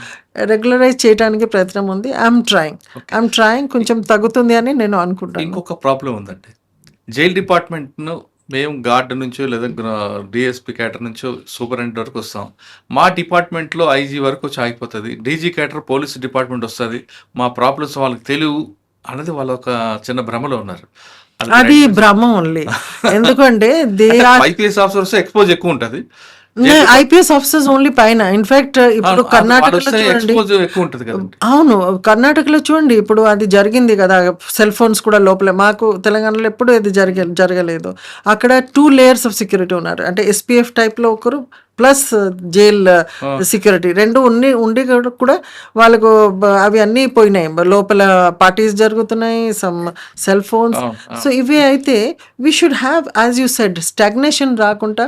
రెగ్యులరైజ్ చేయడానికి ప్రయత్నం ఉంది. ఐఎమ్ ట్రయింగ్ కొంచెం తగ్గుతుంది అని నేను అనుకుంటాను. ఇంకొక ప్రాబ్లం ఉందండి. జైల్ డిపార్ట్మెంట్ను మేము గార్డ్ నుంచో లేదా డిఎస్పీ క్యాటర్ నుంచో సూపరింటెండెంట్ వరకు వస్తాం. మా డిపార్ట్మెంట్లో ఐజీ వరకు వచ్చి ఆగిపోతుంది. డీజీ క్యాటర్ పోలీస్ డిపార్ట్మెంట్ వస్తుంది. మా ప్రాబ్లమ్స్ వాళ్ళకి తెలియవు అన్నది వాళ్ళ ఒక చిన్న భ్రమలో ఉన్నారు. అది భ్రమ ఓన్లీ. ఎందుకంటే ఐపీఎస్ ఆఫీసర్స్ ఎక్స్పోజ్ ఎక్కువ ఉంటుంది. ఐపీఎస్ ఆఫీసర్స్ ఓన్లీ పైన. ఇన్ఫాక్ట్ ఇప్పుడు కర్ణాటకలో చూడండి, ఎక్కువ ఉంటుంది కదా. అవును, కర్ణాటకలో చూడండి ఇప్పుడు అది జరిగింది కదా, సెల్ ఫోన్స్ కూడా లోపలే. మాకు తెలంగాణలో ఎప్పుడు ఇది జరగలేదు. అక్కడ 2 layers ఆఫ్ సెక్యూరిటీ ఉన్నారు. అంటే ఎస్పీఎఫ్ టైప్లో ఒకరు ప్లస్ జైల్ సెక్యూరిటీ 2 ఉండి కూడా వాళ్ళకు అవి అన్నీ పోయినాయి. లోపల పార్టీస్ జరుగుతున్నాయి, సమ్ సెల్ ఫోన్స్. సో ఇవి అయితే we should have, as you said, stagnation రాకుండా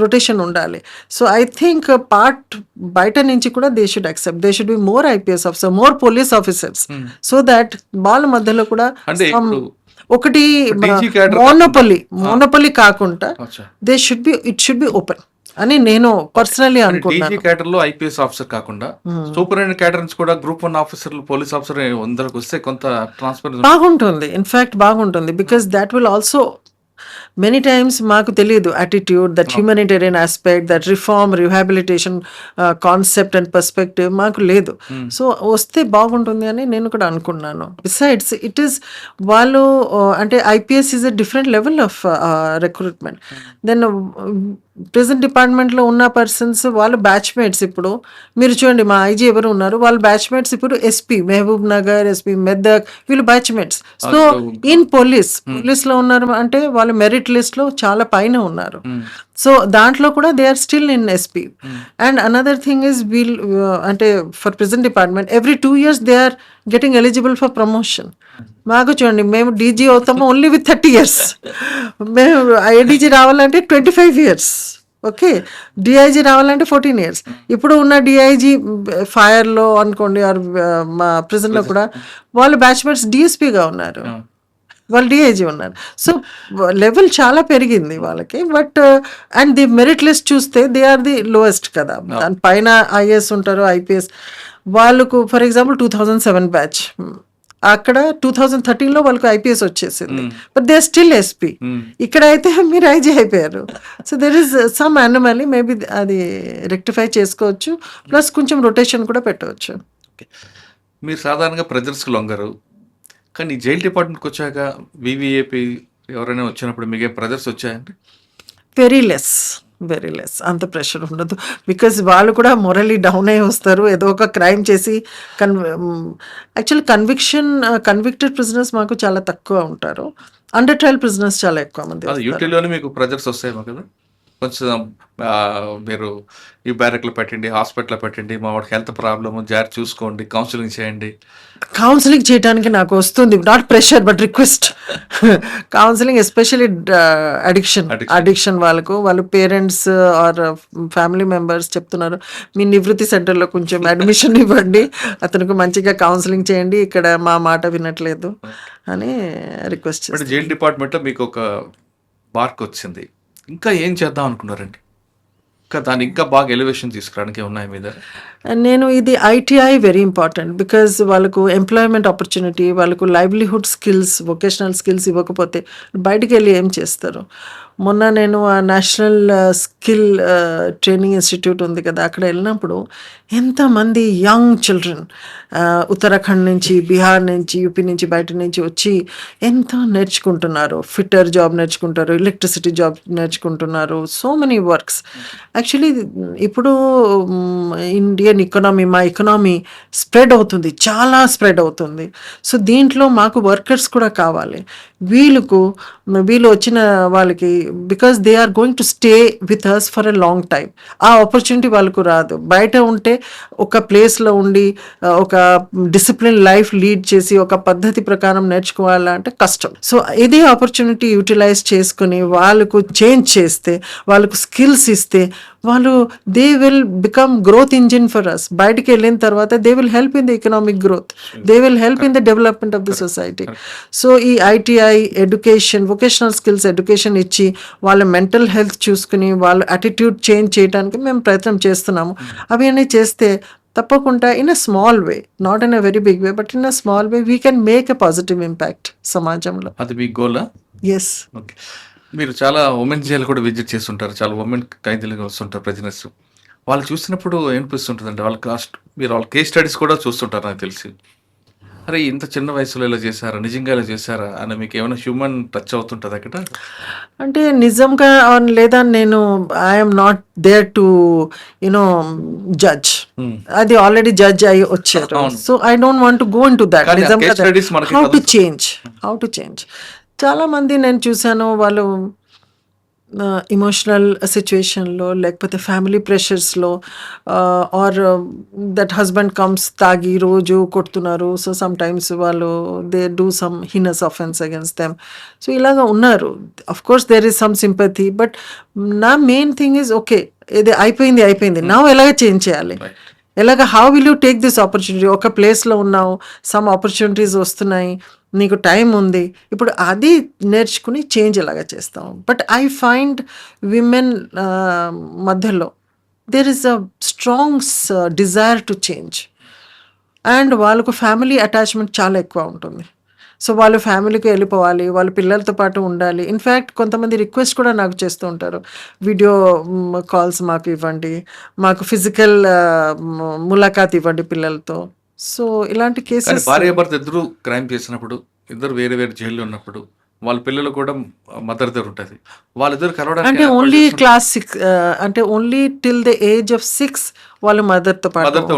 రొటేషన్ ఉండాలి. సో ఐ థింక్ పార్ట్ బయట నుంచి కూడా they should accept, they should be more IPS officer, more police officers, so that వాళ్ళ మధ్యలో కూడా ఒకటి మోనోపలి కాకుండా ఇట్ షుడ్ బి ఓపెన్ అని నేను పర్సనల్లీ అనుకుంటున్నాను. డీజీ క్యాటర్ లో ఐపీఎస్ ఆఫీసర్ కాకుండా సూపరింటెండెంట్ క్యాటర్ నుంచి కూడా గ్రూప్ 1 ఆఫీసర్లు, పోలీస్ ఆఫీసర్ అందరికి వస్తే కొంత ట్రాన్స్ఫర్ బాగుంటుంది. ఇన్ఫాక్ట్ బాగుంటుంది, because that will also many times మాకు తెలియదు attitude, that humanitarian aspect, that reform, rehabilitation concept and perspective మాకు లేదు. సో వస్తే బాగుంటుంది అని నేను కూడా అనుకున్నాను. బిసైడ్స్ ఇట్ ఈస్ వాళ్ళు అంటే IPS is a different level of recruitment. Then present డిపార్ట్మెంట్లో ఉన్న పర్సన్స్ వాళ్ళు బ్యాచ్మేట్స్. ఇప్పుడు మీరు చూడండి, మా ఐజీ ఎవరు ఉన్నారు, వాళ్ళు బ్యాచ్మేట్స్. ఇప్పుడు ఎస్పీ మహబూబ్ నగర్, ఎస్పీ మెదక్, వీళ్ళు బ్యాచ్మేట్స్. సో ఇన్ పోలీస్లో ఉన్నారు అంటే వాళ్ళు మెరిట్ లిస్ట్లో చాలా పైన ఉన్నారు. సో దాంట్లో కూడా they are still in SP. And another thing is we'll అంటే for present department every 2 years they are getting eligible for promotion. మాకు చూడండి, మేము డీజీ అవుతాము ఓన్లీ విత్ 30 years. మేము ఐడీజీ రావాలంటే 25 years. ఓకే, డిఐజీ రావాలంటే 14 years. ఇప్పుడు ఉన్న డిఐజీ ఫైర్లో అనుకోండి, ఆర్ మా ప్రెజెంట్లో కూడా వాళ్ళు బ్యాచ్మేట్స్ డిఎస్పీగా ఉన్నారు, వాళ్ళు డిఐజీ ఉన్నారు. సో లెవెల్ చాలా పెరిగింది వాళ్ళకి. But and the merit list చూస్తే దే ఆర్ ది లోయెస్ట్ కదా. దాని పైన ఐఏఎస్ ఉంటారు, ఐపీఎస్. వాళ్ళకు ఫర్ ఎగ్జాంపుల్ 2007 బ్యాచ్, అక్కడ 2013లో వాళ్ళకి ఐపీఎస్ వచ్చేసింది, but they are still SP. ఇక్కడ అయితే మీరు ఐజీ అయిపోయారు. So there is some anomaly, maybe అది రెక్టిఫై చేసుకోవచ్చు. ప్లస్ కొంచెం రొటేషన్ కూడా పెట్టవచ్చు. మీరు సాధారణంగా ప్రెజర్స్కి లొంగరు, కానీ జైల్ డిపార్ట్మెంట్కి వచ్చాక వివిఏపీ ఎవరైనా వచ్చినప్పుడు మీకు ప్రెజర్స్ వచ్చాయండి? Very less. అంత ప్రెషర్ ఉండదు, బికాజ్ వాళ్ళు కూడా మొరలీ డౌన్ అయి వస్తారు. ఏదో ఒక క్రైమ్ చేసి యాక్చువల్ కన్విక్టెడ్ ప్రిజనర్స్ మాకు చాలా తక్కువ ఉంటారు. అండర్ ట్రయల్ ప్రిజనర్స్ చాలా ఎక్కువ మంది. యూటీలోనే మీకు ప్రెజర్స్ వస్తాయేమో కదా, కొంచెం మీరు ఈ బ్యారెక్లో పెట్టండి, హాస్పిటల్లో పెట్టండి, మా వాడికి హెల్త్ ప్రాబ్లమ్ జాగ్రత్త చూసుకోండి, కౌన్సిలింగ్ చేయండి. కౌన్సిలింగ్ చేయడానికి నాకు వస్తుంది, not pressure but request. Counselling especially addiction వాళ్ళ పేరెంట్స్ ఆర్ ఫ్యామిలీ మెంబర్స్ చెప్తున్నారు, మీ నివృత్తి సెంటర్లో కొంచెం అడ్మిషన్ ఇవ్వండి, అతనికి మంచిగా కౌన్సిలింగ్ చేయండి, ఇక్కడ మా మాట వినట్లేదు అని రిక్వెస్ట్ చేస్తాను. జైల్ డిపార్ట్మెంట్లో మీకు ఒక మార్క్ వచ్చింది, ఇంకా ఏం చేద్దాం అనుకున్నారండి? దాన్ని ఇంకా బాగా ఎలివేషన్ తీసుకురావడానికి ఉన్నాయి మీద. నేను ఇది ఐటీఐ వెరీ ఇంపార్టెంట్ బికాజ్ వాళ్ళకు ఎంప్లాయ్మెంట్ ఆపర్చునిటీ, వాళ్ళకు లైవ్లీహుడ్ స్కిల్స్, వొకేషనల్ స్కిల్స్ ఇవ్వకపోతే బయటికి వెళ్ళి ఏం చేస్తారు. మొన్న నేను ఆ నేషనల్ స్కిల్ ట్రైనింగ్ ఇన్స్టిట్యూట్ ఉంది కదా, అక్కడ వెళ్ళినప్పుడు ఎంతమంది యంగ్ చిల్డ్రన్ ఉత్తరాఖండ్ నుంచి, బీహార్ నుంచి, యూపీ నుంచి, బయట నుంచి వచ్చి ఎంతో నేర్చుకుంటున్నారు. ఫిట్టర్ జాబ్ నేర్చుకుంటారు, ఎలక్ట్రిసిటీ జాబ్ నేర్చుకుంటున్నారు, సో మెనీ వర్క్స్. యాక్చువల్లీ ఇప్పుడు ఇండియన్ ఎకనామీ, మా ఎకనామీ స్ప్రెడ్ అవుతుంది, చాలా స్ప్రెడ్ అవుతుంది. సో దీంట్లో మాకు వర్కర్స్ కూడా కావాలి. వీళ్ళు వచ్చిన వాళ్ళకి because they are going to stay with us for a long time. ఆ ఆపర్చునిటీ వాళ్ళకు రాదు. బయట ఉంటే ఒక ప్లేస్లో ఉండి ఒక డిసిప్లిన్ లైఫ్ లీడ్ చేసి ఒక పద్ధతి ప్రకారం నేర్చుకోవాలంటే కష్టం. సో ఇదే ఆపర్చునిటీ యూటిలైజ్ చేసుకుని వాళ్ళకు చేంజ్ చేస్తే, వాళ్ళకు స్కిల్స్ ఇస్తే, వాళ్ళు they will become growth engine for us. బయటికి వెళ్ళిన తర్వాత they will help in the economic growth, they will help in the development of the society. So ఈ ITI education, vocational skills education ఇచ్చి వాళ్ళ మెంటల్ హెల్త్ చూసుకుని వాళ్ళ యాటిట్యూడ్ చేంజ్ చేయడానికి మేము ప్రయత్నం చేస్తున్నాము. అవన్నీ చేస్తే తప్పకుండా in a small way, not in a very big way, but in a small way we can make a positive impact సమాజంలో. అది మీ గోలా? ఎస్. ఓకే. మీరు చాలా ఉమెన్ జైలు కూడా విజిట్ చేస్తుంటారు, చాలా ఉమెన్ ఖైదీలుగా వస్తుంటారు ప్రిజనర్స్. వాళ్ళు చూసినప్పుడు ఏమనిపిస్తుంటుందంటే మీరు వాళ్ళ కేస్ స్టడీస్ కూడా చూస్తుంటారు నాకు తెలిసి. అరే ఇంత చిన్న వయసులో ఇలా చేశారా, నిజంగా ఇలా చేశారా అని మీకు ఏమైనా హ్యూమన్ టచ్ అవుతుంటుంది అక్కడ? అంటే నిజంగా లేదా నేను I'm not there to you know judge. అది ఆల్రెడీ జడ్జ్ అయి వచ్చారు. So I don't want to go into that. నిజంగా హౌ టు చేంజ్ చాలా మంది నేను చూశాను, వాళ్ళు ఇమోషనల్ సిచ్యువేషన్లో లేకపోతే ఫ్యామిలీ ప్రెషర్స్లో ఆర్ దట్ హస్బెండ్ కమ్స్ తాగి రోజు కొడుతున్నారు. సో సమ్ టైమ్స్ వాళ్ళు they do some heinous offence against them. So ఇలాగా ఉన్నారు. Of course there is some sympathy, but నా మెయిన్ థింగ్ ఈజ్ ఓకే, ఇది అయిపోయింది, నా ఎలాగ చేంజ్ చేయాలి, ఎలాగ how will you take this opportunity. ఒక ప్లేస్లో ఉన్నావు, సమ్ ఆపర్చునిటీస్ వస్తున్నాయి, నీకు టైం ఉంది, ఇప్పుడు అది నేర్చుకుని చేంజ్ ఎలాగా చేస్తాం. బట్ ఐ ఫైండ్ విమెన్ మధ్యలో there is a strong desire to change, and వాళ్ళకు ఫ్యామిలీ అటాచ్మెంట్ చాలా ఎక్కువ ఉంటుంది. సో వాళ్ళు ఫ్యామిలీకి వెళ్ళిపోవాలి, వాళ్ళ పిల్లలతో పాటు ఉండాలి. ఇన్ఫ్యాక్ట్ కొంతమంది రిక్వెస్ట్ కూడా నాకు చేస్తూ ఉంటారు, వీడియో కాల్స్ మాకు ఇవ్వండి, మాకు ఫిజికల్ ములాఖాత్ ఇవ్వండి పిల్లలతో. సో ఇలాంటి కేసెస్. భార్యాభర్త ఇద్దరు క్రైమ్ చేసినప్పుడు, ఇద్దరు వేరే వేరే జైల్లో ఉన్నప్పుడు వాళ్ళ పిల్లలు కూడా మదర్ దగ్గర ఉంటుంది, వాళ్ళిద్దరు కలవడానికి అంటే ఓన్లీ క్లాస్ 6 అంటే only till the age of 6 వాళ్ళు మదర్తో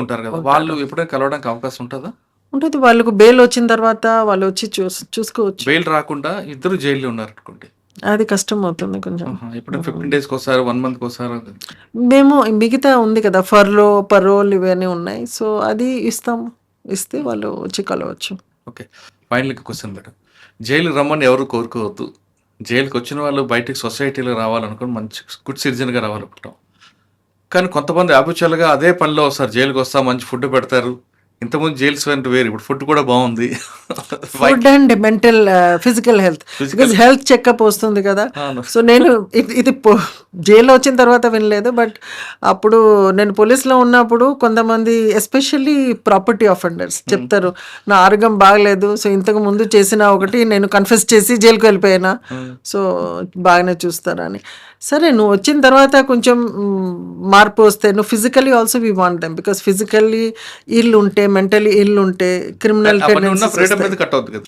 ఉంటారు కదా, వాళ్ళు ఎప్పుడైనా కలవడానికి అవకాశం ఉంటుందా? ఉంటుంది. వాళ్ళకు బెయిల్ వచ్చిన తర్వాత వాళ్ళు వచ్చి చూసుకోవచ్చు. బెయిల్ రాకుండా ఇద్దరు జైల్లో ఉన్నారు అనుకోండి, అది కష్టం అవుతుంది కొంచెం. ఇప్పుడు 15 days ఒకసారి, 1 month ఒకసారి. మేము మిగతా ఉంది కదా పరోల్ ఇవన్నీ ఉన్నాయి. సో అది ఇస్తే వాళ్ళు వచ్చి కలవచ్చు. ఓకే. ఫైనల్ క్వశ్చన్ మేడం, జైలుకి రమ్మని ఎవరు కోరుకోవద్దు. జైలుకి వచ్చిన వాళ్ళు బయటకు సొసైటీలో రావాలనుకుని మంచి గుడ్ సిటిజన్గా రావాలనుకుంటాం. కానీ కొంతమంది అబుచలుగా అదే పనిలో వస్తారు, జైలుకి వస్తా మంచి ఫుడ్ పెడతారు. ఇంతకుముందు జైల్స్ అంటే వేరు, ఇప్పుడు ఫుడ్ కూడా బాగుంది. Food and mental physical health, because health checkup వస్తుంది కదా. సో నేను ఇది జైల్లో వచ్చిన తర్వాత వినలేదు, బట్ అప్పుడు నేను పోలీస్లో ఉన్నప్పుడు కొంతమంది ఎస్పెషల్లీ ప్రాపర్టీ అఫెండర్స్ చెప్తారు, నా ఆరోగ్యం బాగలేదు, సో ఇంతకు ముందు చేసిన ఒకటి నేను కన్ఫెస్ చేసి జైలుకి వెళ్ళిపోయినా, సో బాగానే చూస్తారని. సరే, నువ్వు వచ్చిన తర్వాత కొంచెం మార్పు వస్తే, నువ్వు physically also we want them, because physically ఇల్లు ఉంటే, మెంటలీ ఇల్లు ఉంటే క్రిమినల్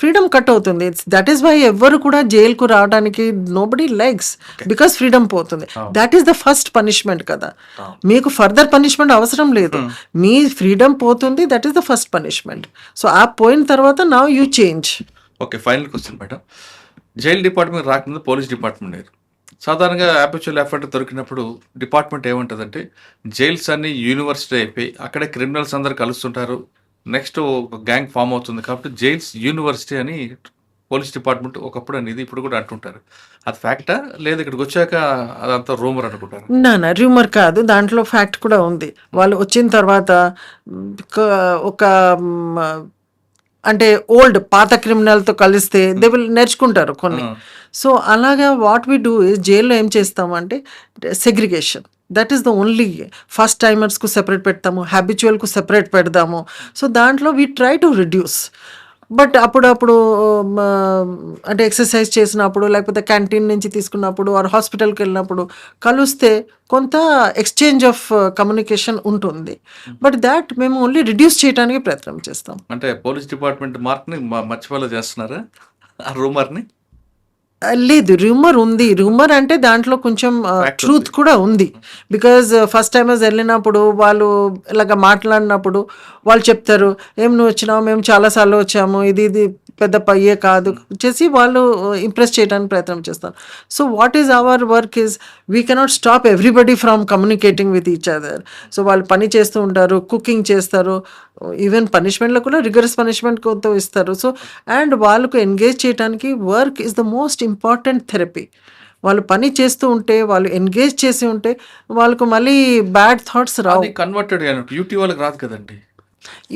ఫ్రీడమ్ కట్ అవుతుంది. దట్ ఈస్ వై ఎవరు కూడా జైలుకు రావడానికి నోబడీ లైక్స్, బికాస్ ఫ్రీడమ్ పోతుంది. That is the first punishment కదా. మీకు ఫర్దర్ పనిష్మెంట్ అవసరం లేదు, మీ ఫ్రీడమ్ పోతుంది, that is the first punishment. So ఆ పోయిన తర్వాత now you change. Okay, final question madam, jail department రాకముందు పోలీస్ డిపార్ట్మెంట్ లేదు. సాధారణంగా యాపిచువల్ ఎఫర్ట్ దొరికినప్పుడు డిపార్ట్మెంట్ ఏముంటుందంటే, జైల్స్ అన్ని యూనివర్సిటీ అయిపోయి అక్కడే క్రిమినల్స్ అందరు కలుస్తుంటారు, నెక్స్ట్ ఒక గ్యాంగ్ ఫామ్ అవుతుంది, కాబట్టి జైల్స్ యూనివర్సిటీ అని పోలీస్ డిపార్ట్మెంట్ ఒకప్పుడు అనేది ఇప్పుడు కూడా అంటుంటారు. అది ఫ్యాక్టా లేదా ఇక్కడికి వచ్చాక అదంతా రూమర్ అనుకుంటారు? నా రూమర్ కాదు, దాంట్లో ఫ్యాక్ట్ కూడా ఉంది. వాళ్ళు వచ్చిన తర్వాత ఒక అంటే ఓల్డ్ పాత క్రిమినల్తో కలిస్తే దే విల్ నేర్చుకుంటారు కొన్ని. సో అలాగా వాట్ వి డూ ఇస్, జైల్లో ఏం చేస్తామంటే segregation, that is the only. First టైమర్స్కు సెపరేట్ పెడతాము, హ్యాబిచువల్కు సెపరేట్ పెడదాము. సో దాంట్లో we try to reduce. But అప్పుడప్పుడు అంటే ఎక్సర్సైజ్ చేసినప్పుడు, లేకపోతే క్యాంటీన్ నుంచి తీసుకున్నప్పుడు, ఆర్ హాస్పిటల్కి వెళ్ళినప్పుడు కలిస్తే కొంత ఎక్స్చేంజ్ ఆఫ్ కమ్యూనికేషన్ ఉంటుంది. బట్ దాట్ మేము ఓన్లీ రిడ్యూస్ చేయడానికి ప్రయత్నం చేస్తాం. అంటే పోలీస్ డిపార్ట్మెంట్ మార్క్ని మర్చిపోలో చేస్తున్నారా ఆ రూమర్ని? లేదు, రూమర్ ఉంది. రూమర్ అంటే దాంట్లో కొంచెం ట్రూత్ కూడా ఉంది. బికాజ్ ఫస్ట్ టైమర్స్ వెళ్ళినప్పుడు వాళ్ళు ఇలాగ మాట్లాడినప్పుడు వాళ్ళు చెప్తారు, ఏం నువ్వు వచ్చినావు, మేము చాలాసార్లు వచ్చాము, ఇది పెద్ద పయ్యే కాదు చేసి వాళ్ళు ఇంప్రెస్ చేయడానికి ప్రయత్నం చేస్తారు. So what is our work is we cannot stop everybody from communicating with each other. So వాళ్ళు పని చేస్తూ ఉంటారు, కుకింగ్ చేస్తారు, ఈవెన్ పనిష్మెంట్లో కూడా రిగరస్ పనిష్మెంట్ కొంత ఇస్తారు. సో అండ్ వాళ్ళకు ఎంగేజ్ చేయడానికి work is the most important therapy. వాళ్ళు పని చేస్తూ ఉంటే, వాళ్ళు ఎంగేజ్ చేసి ఉంటే వాళ్ళకు మళ్ళీ బ్యాడ్ థాట్స్ రావు. అది కన్వర్టెడ్ డ్యూటీ వాళ్ళకి రాదు కదండి.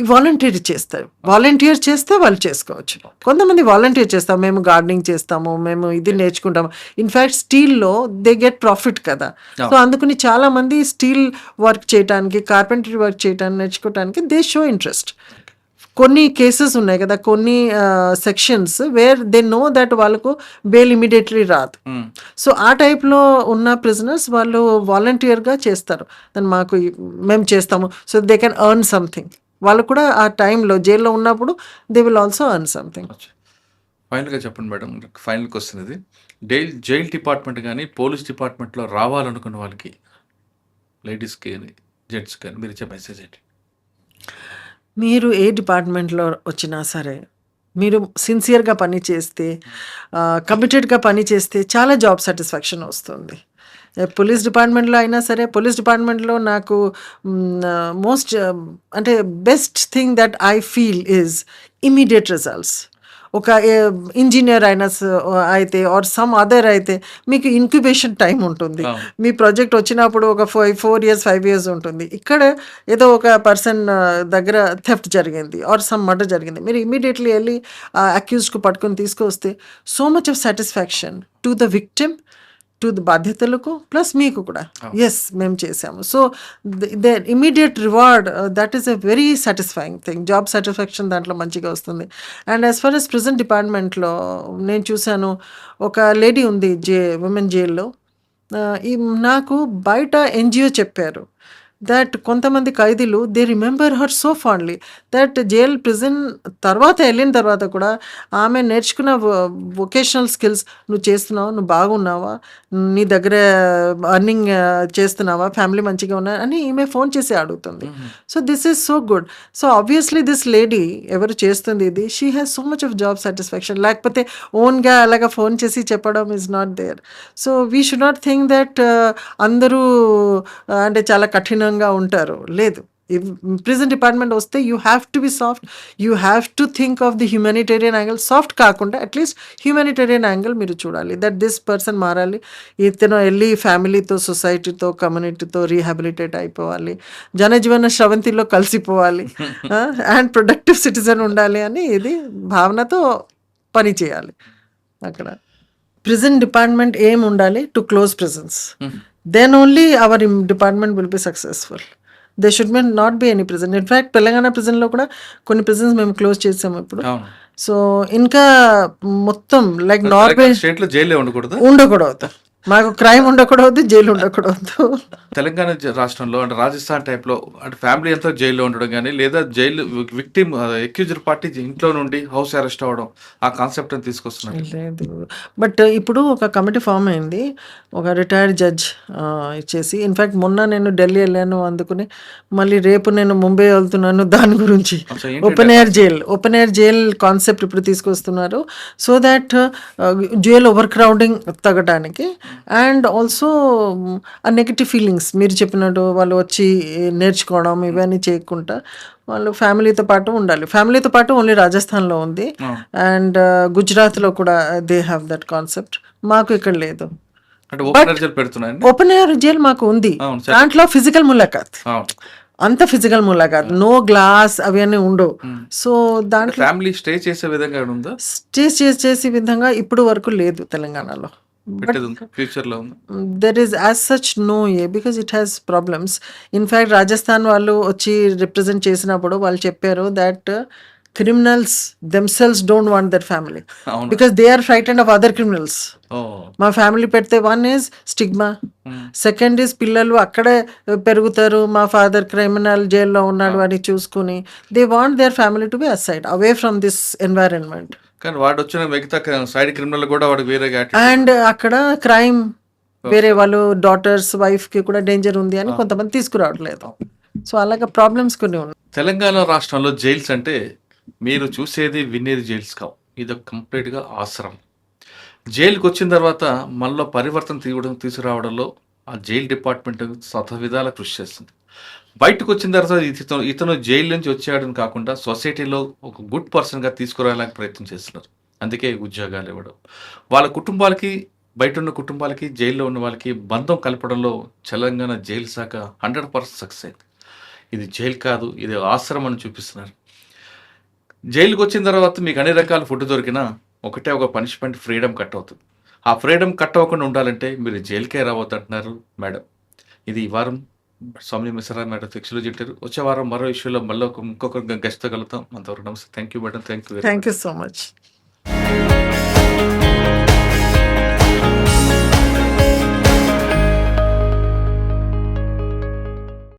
ఈ వాలంటీర్ చేస్తారు, వాలంటీర్ చేస్తే వాళ్ళు చేసుకోవచ్చు. కొంతమంది వాలంటీర్ చేస్తాం, మేము గార్డెనింగ్ చేస్తాము, మేము ఇది నేర్చుకుంటాము. ఇన్ఫ్యాక్ట్ స్టీల్లో దే గెట్ ప్రాఫిట్ కదా. సో అందుకని చాలా మంది స్టీల్ వర్క్ చేయడానికి, కార్పెంటరీ వర్క్ చేయడానికి నేర్చుకోవడానికి దే షో ఇంట్రెస్ట్. కొన్ని కేసెస్ ఉన్నాయి కదా, కొన్ని sections where they know that వాళ్ళకు బెయిల్ ఇమీడియట్లీ రాదు. సో ఆ టైప్లో ఉన్న ప్రిజనర్స్ వాళ్ళు వాలంటీర్గా చేస్తారు. దాన్ని మేము చేస్తాము, so they can earn something. వాళ్ళు కూడా ఆ టైంలో జైల్లో ఉన్నప్పుడు they will also earn something. ఫైనల్గా చెప్పండి మేడం, ఫైనల్ క్వశ్చన్ ఇది. జైల్ డిపార్ట్మెంట్ కానీ పోలీస్ డిపార్ట్మెంట్లో రావాలనుకున్న వాళ్ళకి, లేడీస్కి కానీ జెంట్స్ కానీ మీరు ఇచ్చే మెసేజ్ ఏంటి? మీరు ఏ డిపార్ట్మెంట్లో వచ్చినా సరే, మీరు సిన్సియర్గా పని చేస్తే, కమిటెడ్గా పని చేస్తే చాలా జాబ్ సాటిస్ఫాక్షన్ వస్తుంది. పోలీస్ డిపార్ట్మెంట్లో అయినా సరే, పోలీస్ డిపార్ట్మెంట్లో నాకు మోస్ట్ అంటే best thing that I feel is immediate results. ఒక ఇంజనీర్ అయినా అయితే ఆర్ సమ్ అదర్ అయితే మీకు ఇంక్యుబేషన్ టైం ఉంటుంది. మీ ప్రాజెక్ట్ వచ్చినప్పుడు ఒక 4 years 5 years ఉంటుంది. ఇక్కడ ఏదో ఒక పర్సన్ దగ్గర థెఫ్ట్ జరిగింది ఆర్ సమ్ మర్డర్ జరిగింది, మీరు ఇమీడియట్లీ వెళ్ళి అక్యూజ్డ్కు పట్టుకొని తీసుకొస్తే so much of satisfaction to the victim, to the బాధ్యతలకు, ప్లస్ మీకు కూడా ఎస్ మేము చేసాము. So the immediate reward that is a very satisfying thing. Job satisfaction దాంట్లో మంచిగా వస్తుంది. And as far as present డిపార్ట్మెంట్లో నేను చూశాను, ఒక లేడీ ఉంది ఉమెన్ జైల్లో. నాకు బయట ఎన్జిఓ చెప్పారు దట్ కొంతమంది ఖైదీలు they remember her so fondly that jail prison తర్వాత వెళ్ళిన తర్వాత కూడా ఆమె నేర్చుకున్న వొకేషనల్ స్కిల్స్, నువ్వు చేస్తున్నావు, నువ్వు బాగున్నావా, నీ దగ్గర అర్నింగ్ చేస్తున్నావా, ఫ్యామిలీ మంచిగా ఉన్నా అని ఈమె ఫోన్ చేసి అడుగుతుంది. So this is so good. So obviously this lady ఎవరు చేస్తుంది ఇది, she has so much of job satisfaction. లేకపోతే ఓన్గా అలాగా ఫోన్ చేసి చెప్పడం is not there. So we should not think that అందరూ అంటే చాలా కఠినంగా ఉంటారు. లేదు, ప్రిజన్ డిపార్ట్మెంట్ వస్తే you have to be soft, you have to think of the humanitarian angle. Soft కాకుండా అట్లీస్ట్ హ్యూమానిటేరియన్ యాంగిల్ మీరు చూడాలి, దట్ దిస్ పర్సన్ మారాలి, ఇతను వెళ్ళి ఫ్యామిలీతో, సొసైటీతో, కమ్యూనిటీతో రీహాబిలిటేట్ అయిపోవాలి, జనజీవన స్రవంతిలో కలిసిపోవాలి, అండ్ ప్రొడక్టివ్ సిటిజన్ ఉండాలి అని ఇది భావనతో పని చేయాలి. అక్కడ ప్రిజన్ డిపార్ట్మెంట్ ఏం ఉండాలి, to close prisons, then only our department will be successful. There should not be any prison. In fact, Telangana ప్రిజన్లో కూడా కొన్ని ప్రిజన్స్ మేము క్లోజ్ చేసాము ఇప్పుడు. సో ఇంకా మొత్తం లైక్ నార్వే స్టేట్లో జైల్లో ఉండకూడదు, మాకు క్రైమ్ ఉండకూడదు, జైలు ఉండకూడదు. తెలంగాణ రాష్ట్రంలో అంటే రాజస్థాన్ టైప్లో అంటే ఫ్యామిలీ అంతా జైల్లో ఉండడం కానీ, లేదా జైలు విక్టిమ్ అక్యూజ్డ్ పార్టీ ఇంట్లో నుండి హౌస్ అరెస్ట్ అవ్వడం, ఆ కాన్సెప్ట్ అని తీసుకొస్తున్నారు. లేదు, బట్ ఇప్పుడు ఒక కమిటీ ఫామ్ అయింది, ఒక రిటైర్డ్ జడ్జ్ ఇచ్చేసి. ఇన్ఫ్యాక్ట్ మొన్న నేను ఢిల్లీ వెళ్ళాను, అందుకుని మళ్ళీ రేపు నేను ముంబై వెళ్తున్నాను. దాని గురించి ఓపెన్ ఎయిర్ జైల్ కాన్సెప్ట్ ఇప్పుడు తీసుకొస్తున్నారు. So that jail over crowding తగ్గడానికి, అండ్ ఆల్సో ఆ నెగిటివ్ ఫీలింగ్స్ మీరు చెప్పినట్టు వాళ్ళు వచ్చి నేర్చుకోవడం ఇవన్నీ చేయకుండా వాళ్ళు ఫ్యామిలీతో పాటు ఉండాలి. ఫ్యామిలీతో పాటు ఓన్లీ రాజస్థాన్లో ఉంది, అండ్ గుజరాత్లో కూడా దే హ్యావ్ దట్ కాన్సెప్ట్. మాకు ఇక్కడ లేదు. ఓపెన్ ఎయిర్ జైల్ మాకు ఉంది, దాంట్లో ఫిజికల్ ములాఖాత్, అంత ఫిజికల్ ములాఖాత్, నో గ్లాస్ అవన్నీ ఉండవు. సో దాంట్లో ఫ్యామిలీ స్టే చేసే విధంగా ఉందా? స్టే చేసే విధంగా ఇప్పుడు వరకు లేదు తెలంగాణలో. పెట్టేది ఉంది ఫ్యూచర్లో ఉంది. There is as such no a because it has problems. In fact Rajasthan వాళ్ళు వచ్చి రిప్రజెంట్ చేసినప్పుడు వాళ్ళు చెప్పారు that criminals themselves don't want their family అవును. Because they are frightened of other criminals. ఓ మా ఫ్యామిలీ పెడితే one is stigma, second is పిల్లలు అక్కడే పెరుగుతారు, మా ఫాదర్ క్రిమినల్ జైల్లో ఉన్నాడు అని చూసుకుని they want their family to be aside away from this environment. కానీ వాడు వచ్చిన మిగతా సైడ్ క్రిమినల్ కూడా వాడు వేరే అండ్ అక్కడ క్రైమ్ వేరే వాళ్ళు డాటర్స్ వైఫ్ కి కూడా డేంజర్ ఉంది అని కొంతమంది తీసుకురావట్లేదు. సో అలాగే ప్రాబ్లమ్స్ కొన్ని ఉన్నాయి. తెలంగాణ రాష్ట్రంలో జైల్స్ అంటే మీరు చూసేది వినేది జైల్స్ కావు, ఇది కంప్లీట్గా ఆశ్రమం. జైలుకి వచ్చిన తర్వాత మనలో పరివర్తన తీసుకురావడంలో ఆ జైలు డిపార్ట్మెంట్ విధాల కృషి చేస్తుంది. బయటకు వచ్చిన తర్వాత ఇతను జైలు నుంచి వచ్చాడని కాకుండా సొసైటీలో ఒక గుడ్ పర్సన్గా తీసుకురావడానికి ప్రయత్నం చేస్తున్నారు. అందుకే ఉద్యోగాలు ఇవ్వడం, వాళ్ళ కుటుంబాలకి బయట ఉన్న కుటుంబాలకి జైల్లో ఉన్న వాళ్ళకి బంధం కలపడంలో తెలంగాణ జైలు శాఖ 100% సక్సెస్ అయింది. ఇది జైలు కాదు, ఇది ఆశ్రమం అని చూపిస్తున్నారు. జైలుకి వచ్చిన తర్వాత మీకు అన్ని రకాల ఫుడ్ దొరికినా ఒకటే ఒక పనిష్మెంట్, ఫ్రీడమ్ కట్ అవుతుంది. ఆ ఫ్రీడమ్ కట్ అవ్వకుండా ఉండాలంటే మీరు జైలుకే రావద్దు అంటున్నారు మేడం. ఇది ఈ వారం సౌమ్య మిశ్రా మేడం ఫిక్స్లో చెప్పారు. వచ్చే వారం మరో ఇష్యూలో మళ్ళీ ఇంకొక గెస్ట్తో కలుగుతాం. అంతవరకు నమస్తే. Thank you madam. Thank you. Thank you so much.